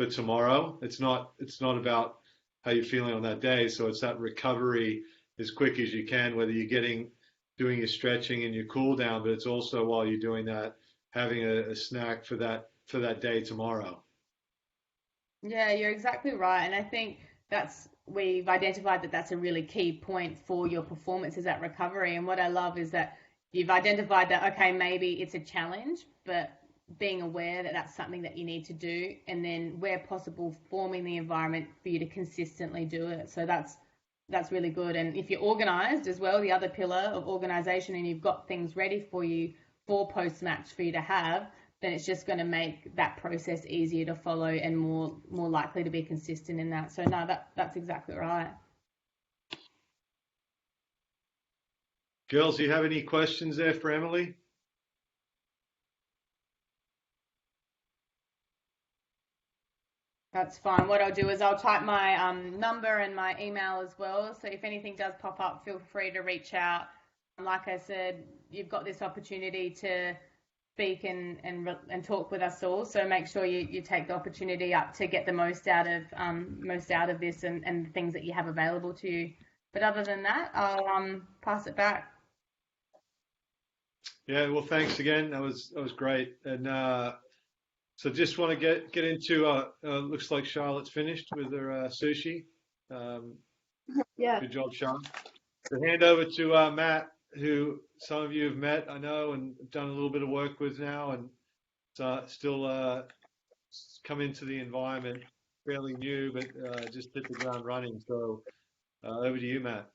tomorrow. It's not about how you're feeling on that day. So it's that recovery as quick as you can, whether you're doing your stretching and your cool down, but it's also while you're doing that, having a snack for that day tomorrow. Yeah, you're exactly right. And I think we've identified that that's a really key point for your performance, is that recovery. And what I love is that you've identified that, okay, maybe it's a challenge, but being aware that that's something that you need to do, and then where possible, forming the environment for you to consistently do it. So that's really good. And if you're organized as well, the other pillar of organization, and you've got things ready for you for post-match for you to have, then it's just going to make that process easier to follow and more likely to be consistent in that. So no, that's exactly right. Girls, do you have any questions there for Emily? That's fine. What I'll do is I'll type my number and my email as well. So if anything does pop up, feel free to reach out. Like I said, you've got this opportunity to speak and talk with us all. So make sure you take the opportunity up to get the most out of this and the things that you have available to you. But other than that, I'll pass it back. Yeah, well, thanks again. That was great. And so just want to get into looks like Charlotte's finished with her sushi. Yeah. Good job, Charlotte. So hand over to Matt, who some of you have met, I know, and done a little bit of work with now, and still come into the environment fairly new, but just hit the ground running. So over to you, Matt.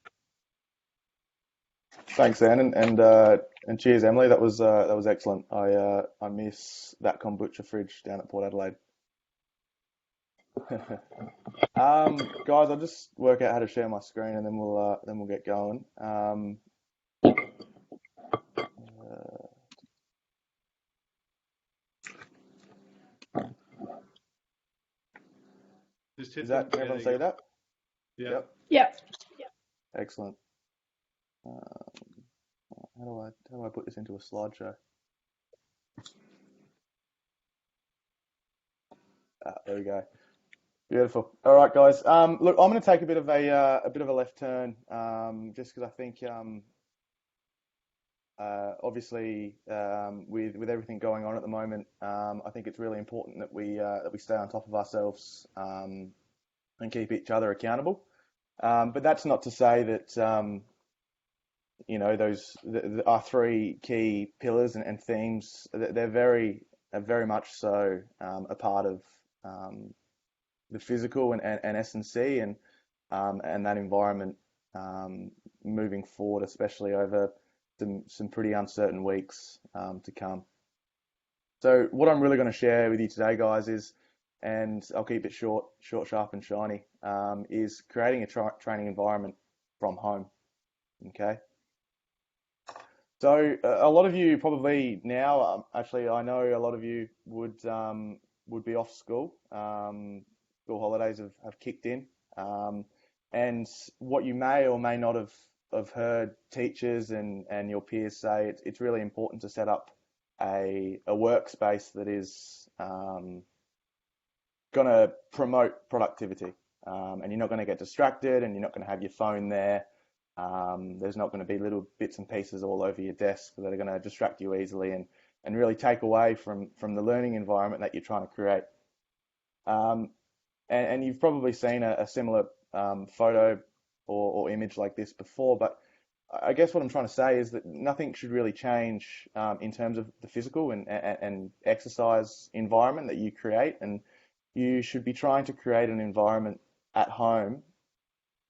Thanks, Anne, and cheers, Emily. That was excellent. I miss that kombucha fridge down at Port Adelaide. Guys, I'll just work out how to share my screen, and then we'll get going. Just hit Is that the, everyone see that? Yeah. Yep. Excellent. How do I put this into a slideshow? There we go. Beautiful. All right, guys. Look, I'm going to take a bit of a left turn, just because I think, obviously, with everything going on at the moment, I think it's really important that we stay on top of ourselves and keep each other accountable. But that's not to say that those our three key pillars and themes, they're very much so a part of the physical and S&C and that environment moving forward, especially over some pretty uncertain weeks to come. So what I'm really going to share with you today, guys, is, and I'll keep it short, sharp, and shiny, is creating a training environment from home. Okay. So a lot of you probably now, actually, I know a lot of you would be off school. School holidays have kicked in, and what you may or may not have heard teachers and your peers say, it's really important to set up a workspace that is going to promote productivity, and you're not going to get distracted, and you're not going to have your phone there. There's not going to be little bits and pieces all over your desk that are going to distract you easily and really take away from the learning environment that you're trying to create. And you've probably seen a similar photo or image like this before, but I guess what I'm trying to say is that nothing should really change in terms of the physical and exercise environment that you create, and you should be trying to create an environment at home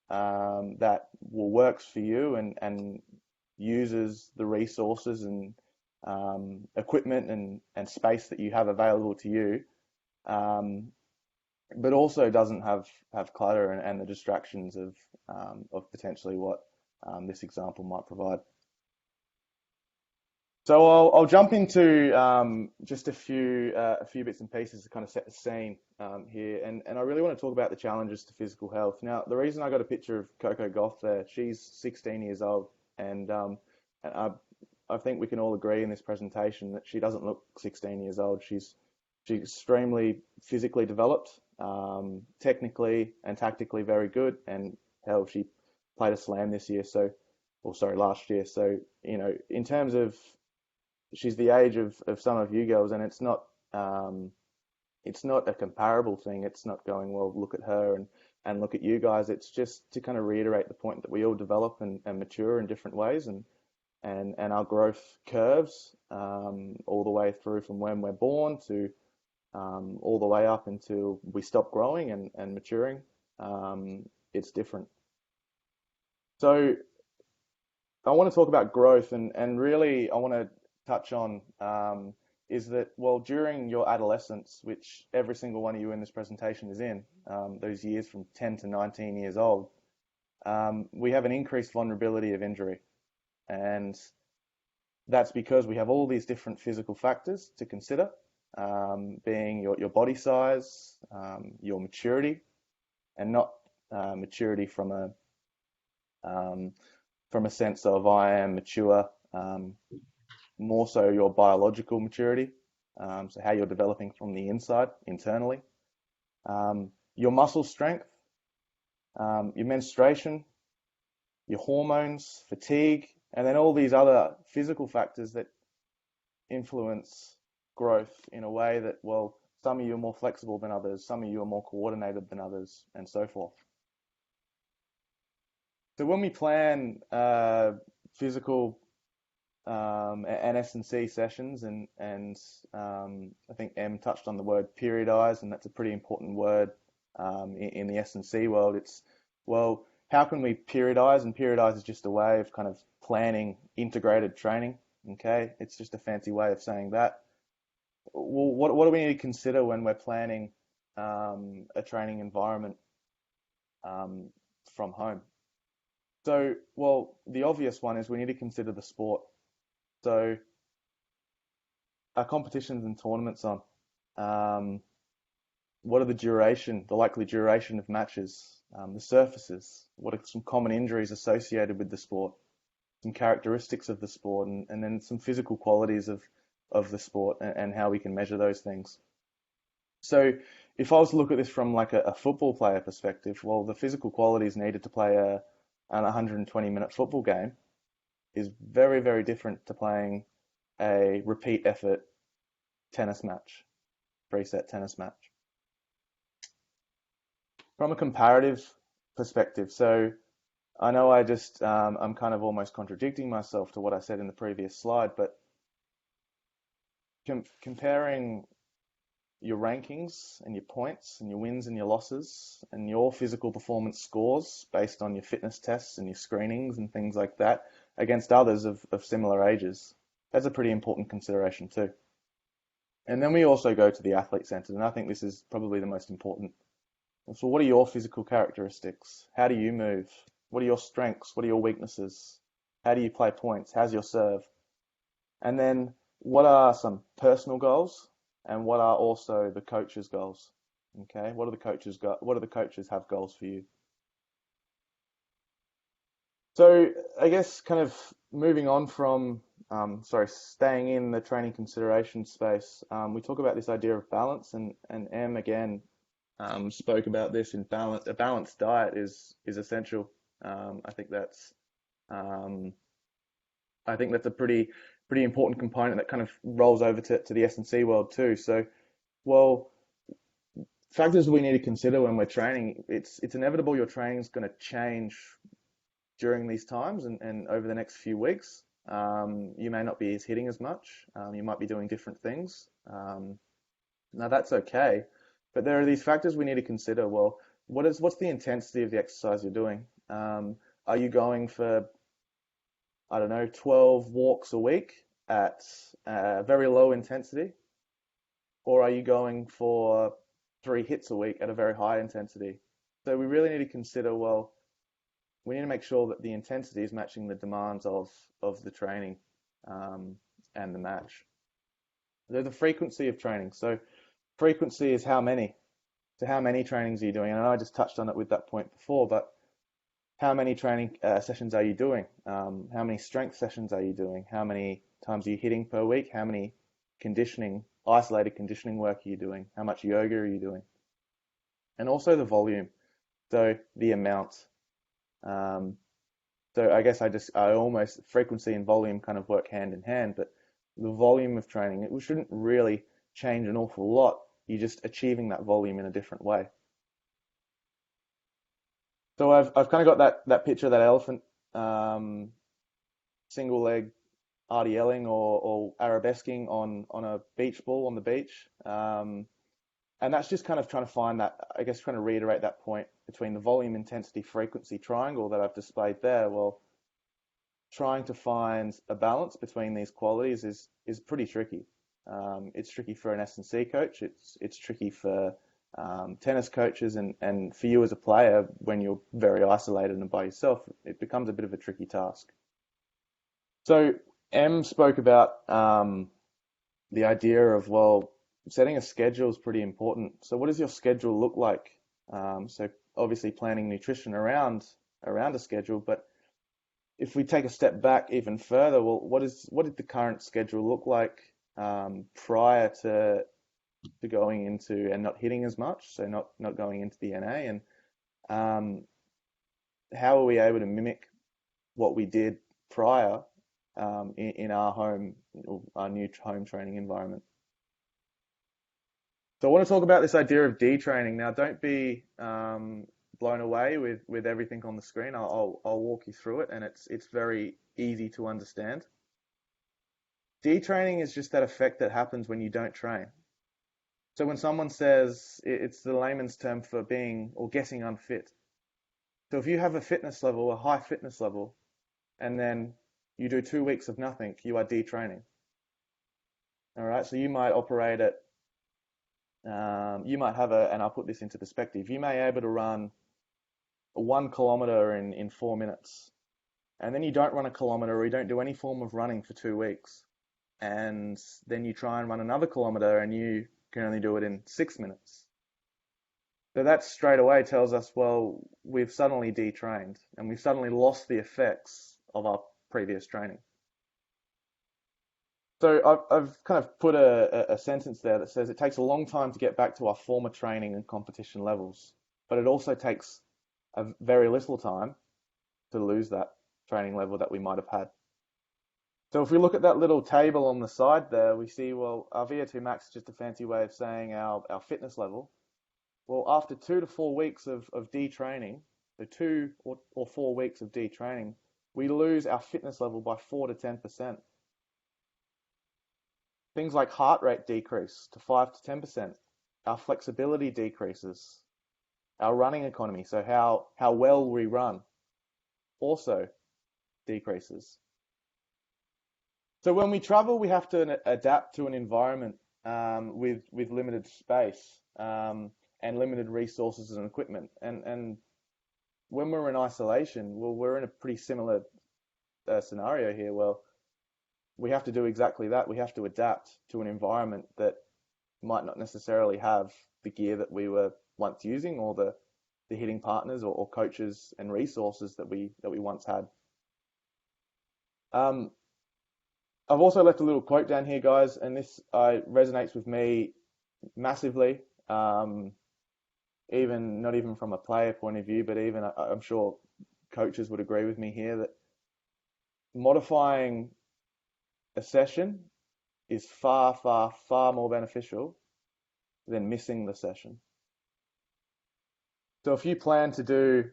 that works for you and uses the resources and equipment and space that you have available to you, but also doesn't have clutter and the distractions of potentially what this example might provide. So I'll jump into just a few bits and pieces to kind of set the scene here, and I really want to talk about the challenges to physical health. Now, the reason I got a picture of Coco Goff there, she's 16 years old, and I think we can all agree in this presentation that she doesn't look 16 years old. She's extremely physically developed, technically and tactically very good, and hell, she played a slam this year, last year. So, you know, in terms of she's the age of some of you girls, and it's not a comparable thing. It's not going, well, look at her and look at you guys. It's just to kind of reiterate the point that we all develop and mature in different ways, and our growth curves all the way through from when we're born to all the way up until we stop growing and maturing. It's different. So I want to talk about growth, and really I want to touch on is that, well, during your adolescence, which every single one of you in this presentation is in, those years from 10 to 19 years old, we have an increased vulnerability of injury. And that's because we have all these different physical factors to consider, being your body size, your maturity, and not maturity from a sense of I am mature, more so your biological maturity, so how you're developing from the inside, internally, your muscle strength, your menstruation, your hormones, fatigue, and then all these other physical factors that influence growth in a way that, well, some of you are more flexible than others, some of you are more coordinated than others, and so forth. So when we plan physical and S&C sessions, and I think Em touched on the word periodize, and that's a pretty important word in the S&C world. It's, well, how can we periodize? And periodize is just a way of kind of planning integrated training. Okay, it's just a fancy way of saying that. Well, what do we need to consider when we're planning a training environment from home? So, well, the obvious one is we need to consider the sport. So, are competitions and tournaments on? What are the likely duration of matches? The surfaces? What are some common injuries associated with the sport? Some characteristics of the sport, and then some physical qualities of the sport, and how we can measure those things. So, if I was to look at this from like a football player perspective, well, the physical qualities needed to play an 120-minute football game is very, very different to playing a repeat effort tennis match, 3-set tennis match. From a comparative perspective, so I know I'm kind of almost contradicting myself to what I said in the previous slide, but comparing your rankings and your points and your wins and your losses and your physical performance scores based on your fitness tests and your screenings and things like that against others of similar ages, that's a pretty important consideration too. And then we also go to the athlete centered, and I think this is probably the most important. So what are your physical characteristics? How do you move? What are your strengths? What are your weaknesses? How do you play points? How's your serve? And then what are some personal goals, and what are also the coach's goals? Okay, what do the coaches have goals for you? So I guess kind of moving on from staying in the training consideration space, we talk about this idea of balance, and Em again spoke about this in balance. A balanced diet is essential. I think that's a pretty important component that kind of rolls over to the S&C world too. So, well, factors we need to consider when we're training. It's inevitable your training is going to change during these times and over the next few weeks. You may not be hitting as much. You might be doing different things. Now that's okay, but there are these factors we need to consider. Well, what's the intensity of the exercise you're doing? Are you going for, I don't know, 12 walks a week at very low intensity? Or are you going for 3 hits a week at a very high intensity? So we really need to consider, well, we need to make sure that the intensity is matching the demands of the training. and the match. So the frequency of training. So frequency is how many. So how many trainings are you doing? And I know I just touched on it with that point before, but how many training sessions are you doing? How many strength sessions are you doing? How many times are you hitting per week? How many isolated conditioning work are you doing? How much yoga are you doing? And also the volume, so the amount. So I guess I almost frequency and volume kind of work hand in hand, but the volume of training, it shouldn't really change an awful lot. You're just achieving that volume in a different way. So I've kind of got that picture of that elephant, single leg RDLing or arabesquing on a beach ball on the beach. And that's just kind of trying to find that, I guess, trying to reiterate that point between the volume, intensity, frequency triangle that I've displayed there. Well, trying to find a balance between these qualities is pretty tricky. It's tricky for an S&C coach. It's tricky for tennis coaches, and for you as a player, when you're very isolated and by yourself, it becomes a bit of a tricky task. So Em spoke about the idea of, well, setting a schedule is pretty important. So what does your schedule look like? So obviously planning nutrition around a schedule, but if we take a step back even further, well, what did the current schedule look like prior to going into and not hitting as much, so not going into the NA, and how are we able to mimic what we did prior in our new home training environment? So I want to talk about this idea of detraining. Now, don't be blown away with everything on the screen. I'll walk you through it, and it's very easy to understand. Detraining is just that effect that happens when you don't train. So when someone says, it's the layman's term for being or getting unfit. So if you have a fitness level, a high fitness level, and then you do 2 weeks of nothing, you are detraining. All right, so you might operate at you might have and I'll put this into perspective, you may be able to run 1 kilometer in 4 minutes, and then you don't run a kilometer or you don't do any form of running for 2 weeks, and then you try and run another kilometer and you can only do it in 6 minutes. So that straight away tells us, well, we've suddenly detrained and we've suddenly lost the effects of our previous training. So I've kind of put a sentence there that says it takes a long time to get back to our former training and competition levels, but it also takes a very little time to lose that training level that we might have had. So if we look at that little table on the side there, we see, well, our VO2 max is just a fancy way of saying our fitness level. Well, after 2 to 4 weeks of detraining, so 2 or 4 weeks of detraining, we lose our fitness level by 4 to 10%. Things like heart rate decrease to 5 to 10%. Our flexibility decreases. Our running economy, so how well we run, also decreases. So when we travel, we have to adapt to an environment with limited space and limited resources and equipment. And when we're in isolation, well, we're in a pretty similar scenario here. Well, we have to do exactly that. We have to adapt to an environment that might not necessarily have the gear that we were once using, or the hitting partners or coaches and resources that we once had. I've also left a little quote down here, guys, and this resonates with me massively. Even not even from a player point of view, but even I'm sure coaches would agree with me here that modifying a session is far, far, far more beneficial than missing the session. So if you plan to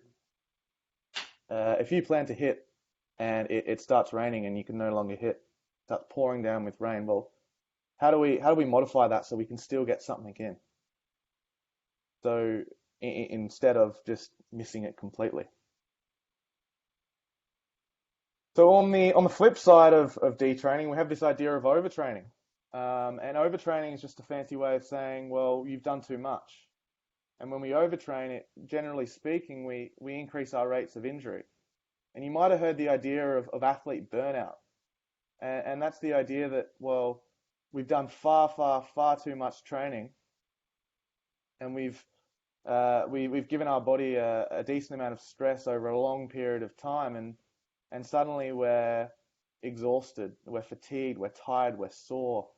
hit and it starts raining and you can no longer hit, starts pouring down with rain, well, how do we modify that so we can still get something in? So instead of just missing it completely. So on the flip side of detraining, we have this idea of overtraining. And overtraining is just a fancy way of saying, well, you've done too much. And when we overtrain it, generally speaking, we increase our rates of injury. And you might have heard the idea of athlete burnout. And that's the idea that, well, we've done far too much training, and we've given our body a decent amount of stress over a long period of time, and suddenly we're exhausted, we're fatigued, we're tired, we're sore.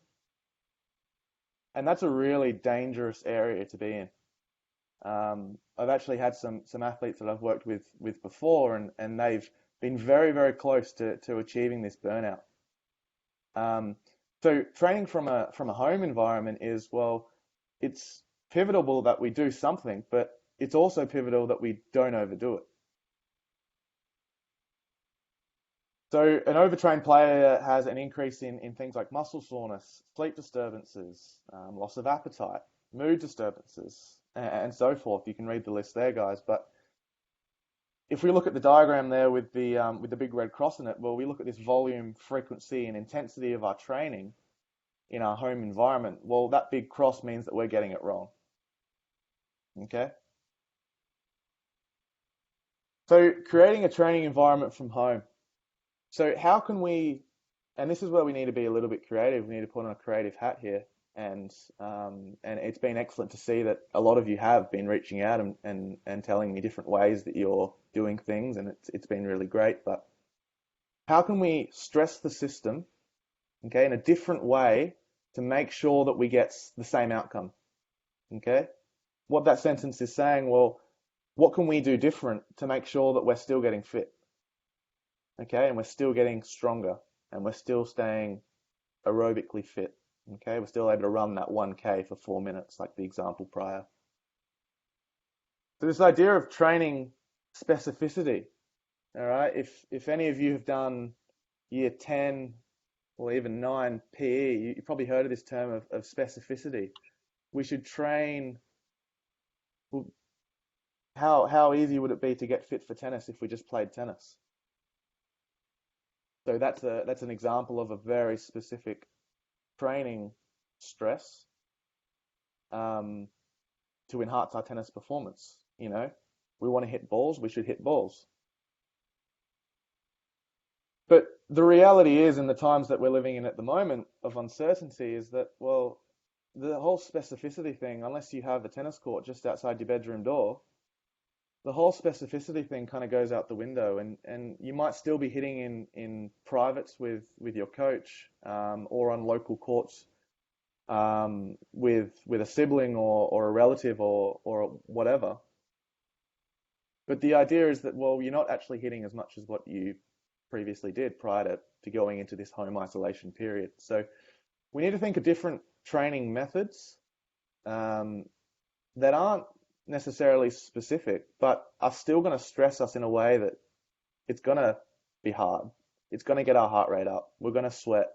And that's a really dangerous area to be in. I've actually had some athletes that I've worked with before, and they've been very close to achieving this burnout. So training from a home environment is, well, it's pivotal that we do something, but it's also pivotal that we don't overdo it. So an overtrained player has an increase in things like muscle soreness, sleep disturbances, loss of appetite, mood disturbances, and so forth. You can read the list there, guys. But if we look at the diagram there with the big red cross in it, well, we look at this volume, frequency, and intensity of our training in our home environment. Well, that big cross means that we're getting it wrong. Okay? So creating a training environment from home. So how can we, and this is where we need to be a little bit creative. We need to put on a creative hat here. And it's been excellent to see that a lot of you have been reaching out and telling me different ways that you're doing things, and it's been really great. But how can we stress the system, okay, in a different way to make sure that we get the same outcome? Okay? What that sentence is saying, well, what can we do different to make sure that we're still getting fit? Okay, and we're still getting stronger, and we're still staying aerobically fit. Okay, we're still able to run that 1K for 4 minutes, like the example prior. So this idea of training specificity, all right, if any of you have done year 10 or even 9 PE, you've probably heard of this term of specificity. We should train. Well, how easy would it be to get fit for tennis if we just played tennis? So that's an example of a very specific training stress to enhance our tennis performance. You know, we want to hit balls, we should hit balls. But the reality is, in the times that we're living in at the moment of uncertainty, is that, well, the whole specificity thing, unless you have a tennis court just outside your bedroom door, the whole specificity thing kind of goes out the window, and you might still be hitting in privates with your coach, or on local courts with a sibling or a relative or whatever. But the idea is that, well, you're not actually hitting as much as what you previously did prior to going into this home isolation period. So we need to think of different training methods that aren't necessarily specific, but are still going to stress us in a way that it's going to be hard. It's going to get our heart rate up. We're going to sweat,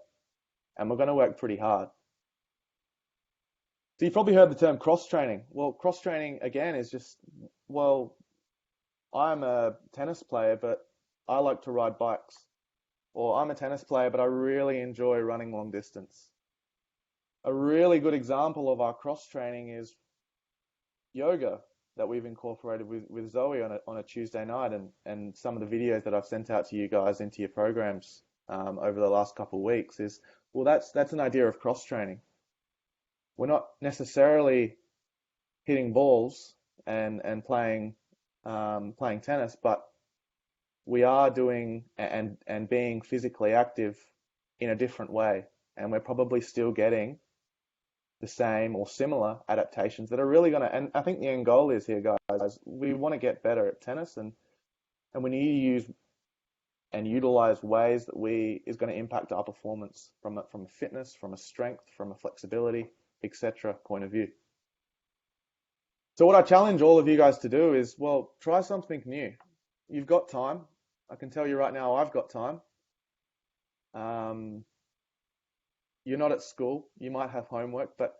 and we're going to work pretty hard. So you've probably heard the term cross-training. Well, cross-training, again, is just, well, I'm a tennis player, but I like to ride bikes. Or I'm a tennis player, but I really enjoy running long distance. A really good example of our cross-training is yoga that we've incorporated with Zoe on a Tuesday night, and some of the videos that I've sent out to you guys into your programs over the last couple of weeks is, well, that's an idea of cross-training. We're not necessarily hitting balls and playing tennis, but we are doing and being physically active in a different way, and we're probably still getting the same or similar adaptations that are really going to, and I think the end goal is here, guys, we want to get better at tennis, and we need to use and utilize ways that is going to impact our performance from a fitness, from a strength, from a flexibility, etc. point of view. So what I challenge all of you guys to do is, well, try something new. You've got time. I can tell you right now, I've got time. You're not at school. You might have homework, but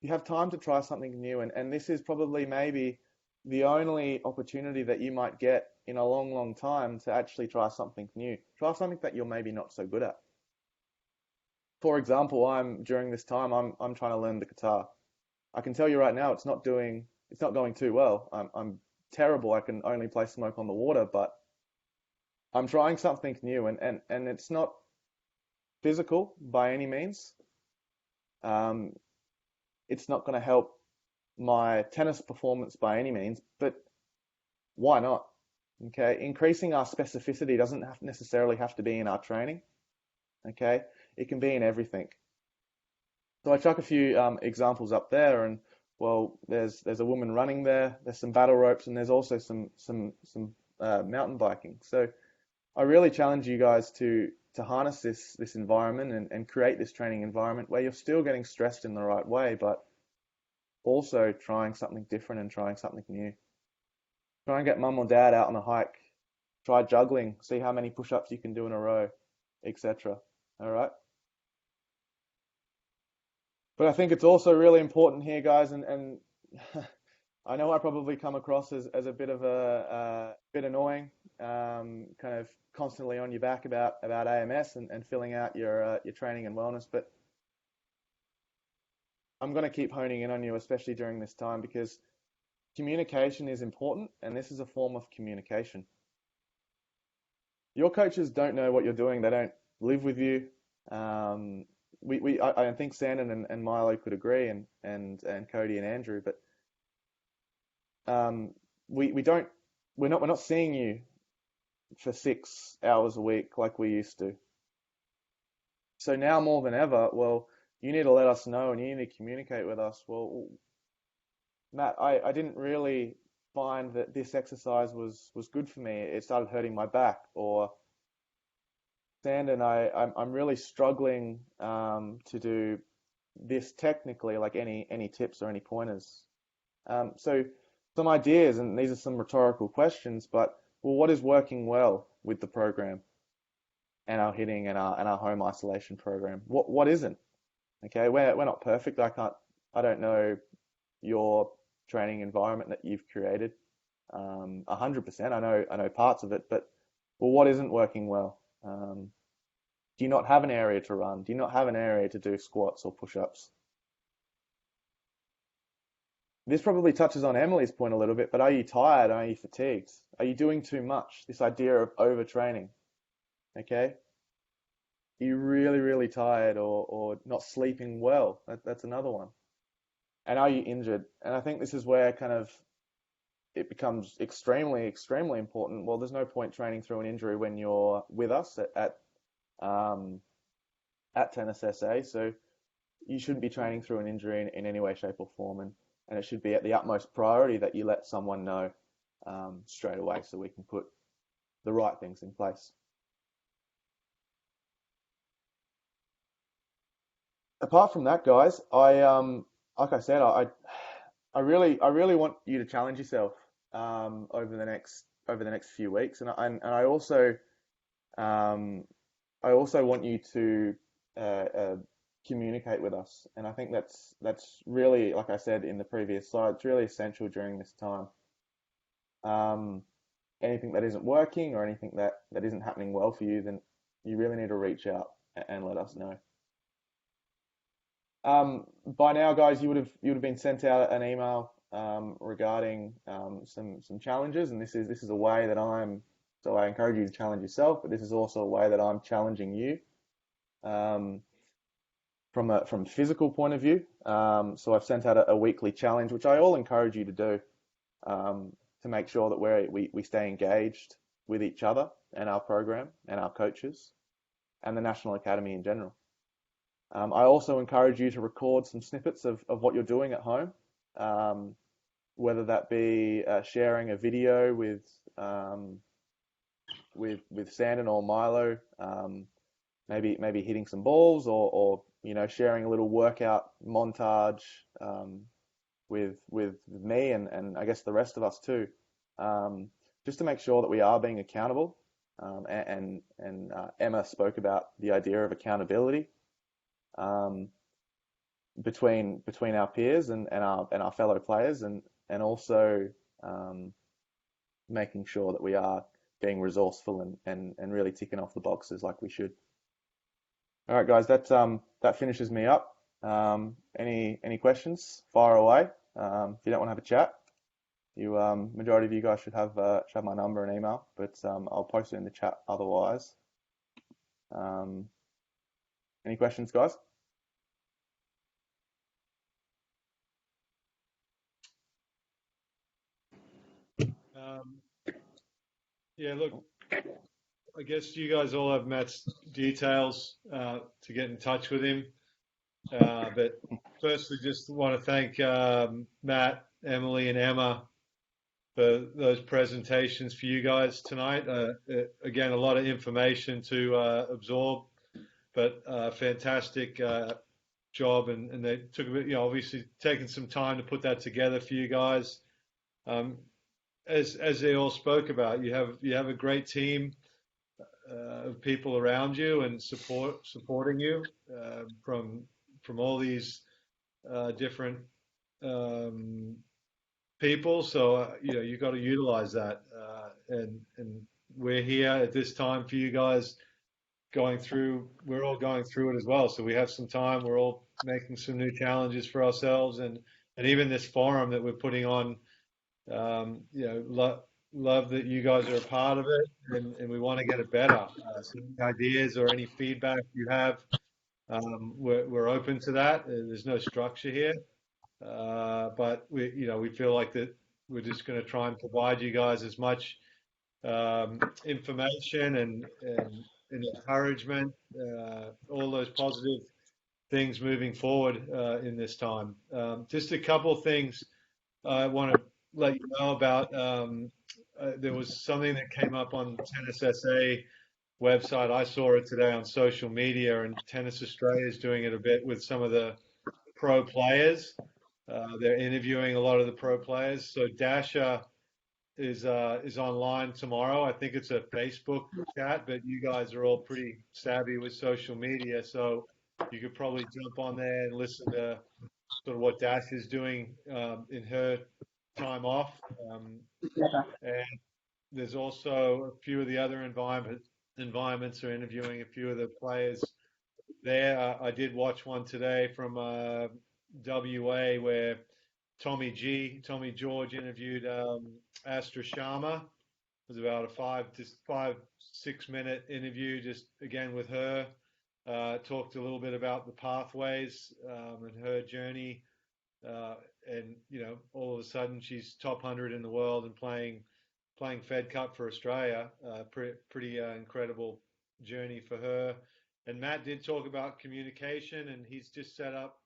you have time to try something new. And this is probably maybe the only opportunity that you might get in a long time to actually try something new. Try something that you're maybe not so good at. For example, during this time, I'm trying to learn the guitar. I can tell you right now, it's not going too well. I'm terrible. I can only play Smoke on the Water, but I'm trying something new, and it's not physical by any means. It's not going to help my tennis performance by any means, but why not? Okay, increasing our specificity doesn't necessarily have to be in our training. Okay, it can be in everything. So I chuck a few examples up there, and well, there's a woman running there. There's some battle ropes, and there's also some mountain biking. So I really challenge you guys to harness this environment and create this training environment where you're still getting stressed in the right way, but also trying something different and trying something new. Try and get mum or dad out on a hike. Try juggling. See how many push-ups you can do in a row, etc. All right. But I think it's also really important here, guys, and I know I probably come across as a bit of a bit annoying, kind of constantly on your back about AMS and filling out your training and wellness, but I'm going to keep honing in on you, especially during this time, because communication is important, and this is a form of communication. Your coaches don't know what you're doing. They don't live with you. I think Sandon and Milo could agree, and Cody and Andrew, but we're not seeing you for 6 hours a week like we used to. So now more than ever, well, you need to let us know and you need to communicate with us. Well, Matt, I didn't really find that this exercise was good for me. It started hurting my back. Or Sandon, I'm really struggling to do this technically, like any tips or any pointers. So some ideas, and these are some rhetorical questions, but well, what is working well with the program and our hitting and our home isolation program? What isn't? Okay, we're not perfect. I don't know your training environment that you've created 100%. I know parts of it, but well, what isn't working well? Do you not have an area to run? Do you not have an area to do squats or push-ups? This probably touches on Emily's point a little bit, but are you tired? Are you fatigued? Are you doing too much? This idea of overtraining, okay? Are you really, really tired or not sleeping well? That's another one. And are you injured? And I think this is where kind of it becomes extremely, extremely important. Well, there's no point training through an injury when you're with us at Tennis SA. So you shouldn't be training through an injury in any way, shape, or form. And it should be at the utmost priority that you let someone know straight away so we can put the right things in place. Apart from that, guys, like I said, I really want you to challenge yourself over the next few weeks, and I also want you to communicate with us, and I think that's really, like I said in the previous slide, it's really essential during this time. Anything that isn't working or anything that isn't happening well for you, then you really need to reach out and let us know. By now, guys, you would have been sent out an email regarding some challenges, and this is a way that so I encourage you to challenge yourself, but this is also a way that I'm challenging you from a physical point of view. So I've sent out a weekly challenge, which I all encourage you to do to make sure that we stay engaged with each other and our program and our coaches and the National Academy in general. I also encourage you to record some snippets of what you're doing at home, whether that be sharing a video with Sandon or Milo, maybe hitting some balls, or sharing a little workout montage with me and I guess the rest of us too, just to make sure that we are being accountable. And Emma spoke about the idea of accountability between our peers and our fellow players, and also making sure that we are being resourceful and really ticking off the boxes like we should. All right, guys, that finishes me up. Any questions? Fire away. If you don't want to have a chat, majority of you guys should have my number and email, but I'll post it in the chat otherwise. Any questions, guys? Yeah, look, I guess you guys all have Matt's details to get in touch with him. But firstly, just want to thank Matt, Emily, and Emma for those presentations for you guys tonight. Again, a lot of information to absorb, but fantastic job, and they took a bit, obviously taking some time to put that together for you guys. As they all spoke about, you have a great team of people around you and supporting you from all these different people. So you've got to utilize that, and we're here at this time for you guys. We're all going through it as well. So we have some time. We're all making some new challenges for ourselves, and even this forum that we're putting on. Love that you guys are a part of it, and we want to get it better. So any ideas or any feedback you have, we're open to that. There's no structure here, but we feel like that we're just going to try and provide you guys as much information and encouragement, all those positive things moving forward in this time. Just a couple of things I want to let you know about. There was something that came up on Tennis SA website. I saw it today on social media, and Tennis Australia is doing it a bit with some of the pro players. They're interviewing a lot of the pro players. So Dasha is online tomorrow. I think it's a Facebook chat, but you guys are all pretty savvy with social media, so you could probably jump on there and listen to sort of what Dash is doing in her time off. And there's also a few of the other environments are interviewing a few of the players there. I did watch one today from WA where Tommy George interviewed Astra Sharma. It was about a 5-6 minute interview, just again with her. Talked a little bit about the pathways and her journey. And all of a sudden she's top 100 in the world and playing Fed Cup for Australia. Pretty incredible journey for her. And Matt did talk about communication, and he's just set up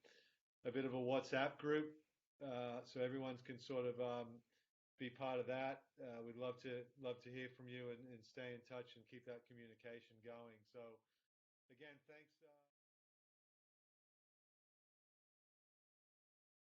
a bit of a WhatsApp group, so everyone can sort of be part of that. We'd love to hear from you and stay in touch and keep that communication going. So again, thanks.